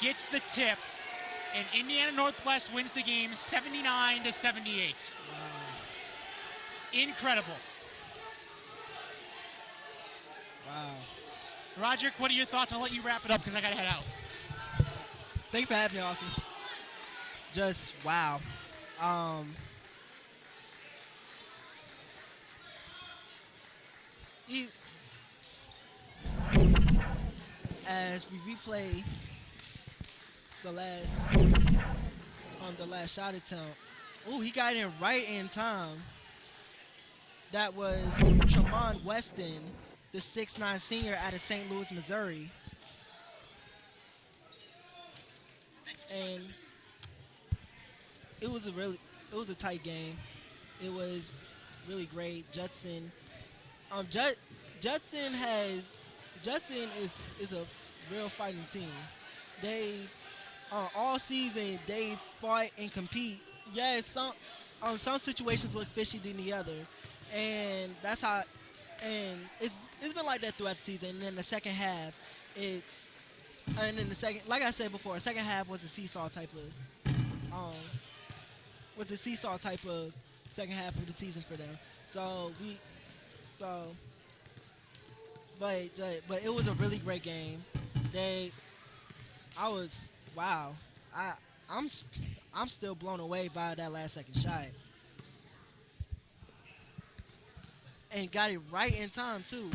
gets the tip, and Indiana Northwest wins the game 79-78. Wow. Incredible. Wow. Roderick, what are your thoughts? I'll let you wrap it up because I got to head out. Thanks for having me, Austin. Just, wow. As we replay the last shot attempt, oh, he got in right in time. That was Tremont Weston, the 6'9" senior out of St. Louis, Missouri. And it was a tight game. It was really great. Judson is a real fighting team. They all season they fight and compete. Yeah, some situations look fishy than the other, and that's how. And it's been like that throughout the season. And then the second half, like I said before, second half was a seesaw type of second half of the season for them. But it was a really great game. I'm still blown away by that last second shot. And got it right in time, too.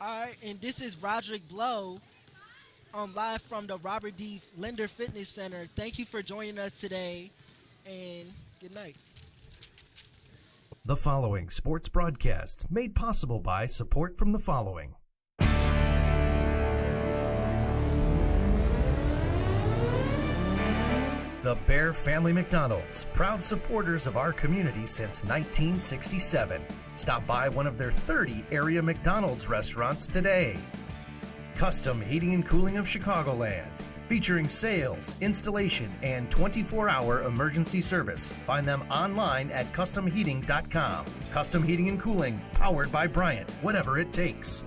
All right, and this is Roderick Blow, live from the Robert D. Linder Fitness Center. Thank you for joining us today, and good night. The following sports broadcast made possible by support from the following. The Bear Family McDonald's, proud supporters of our community since 1967. Stop by one of their 30 area McDonald's restaurants today. Custom Heating and Cooling of Chicagoland, featuring sales, installation, and 24-hour emergency service. Find them online at customheating.com. Custom Heating and Cooling, powered by Bryant, whatever it takes.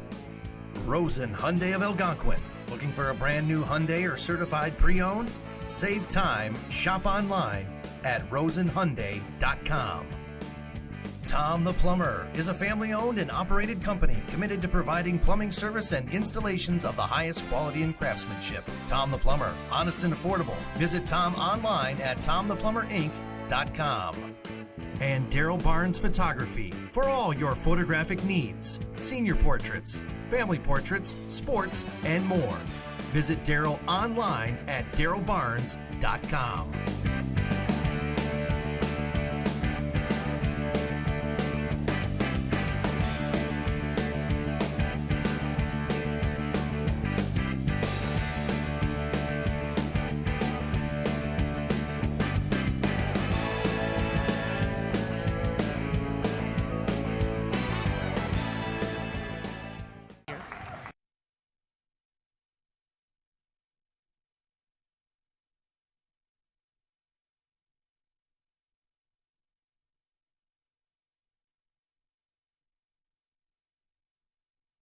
Rosen Hyundai of Algonquin. Looking for a brand new Hyundai or certified pre-owned? Save time, shop online at rosenhyundai.com. Tom the Plumber is a family-owned and operated company committed to providing plumbing service and installations of the highest quality and craftsmanship. Tom the Plumber, honest and affordable. Visit Tom online at tomtheplumberinc.com. And Daryl Barnes Photography for all your photographic needs. Senior portraits, family portraits, sports, and more. Visit Daryl online at darylbarnes.com.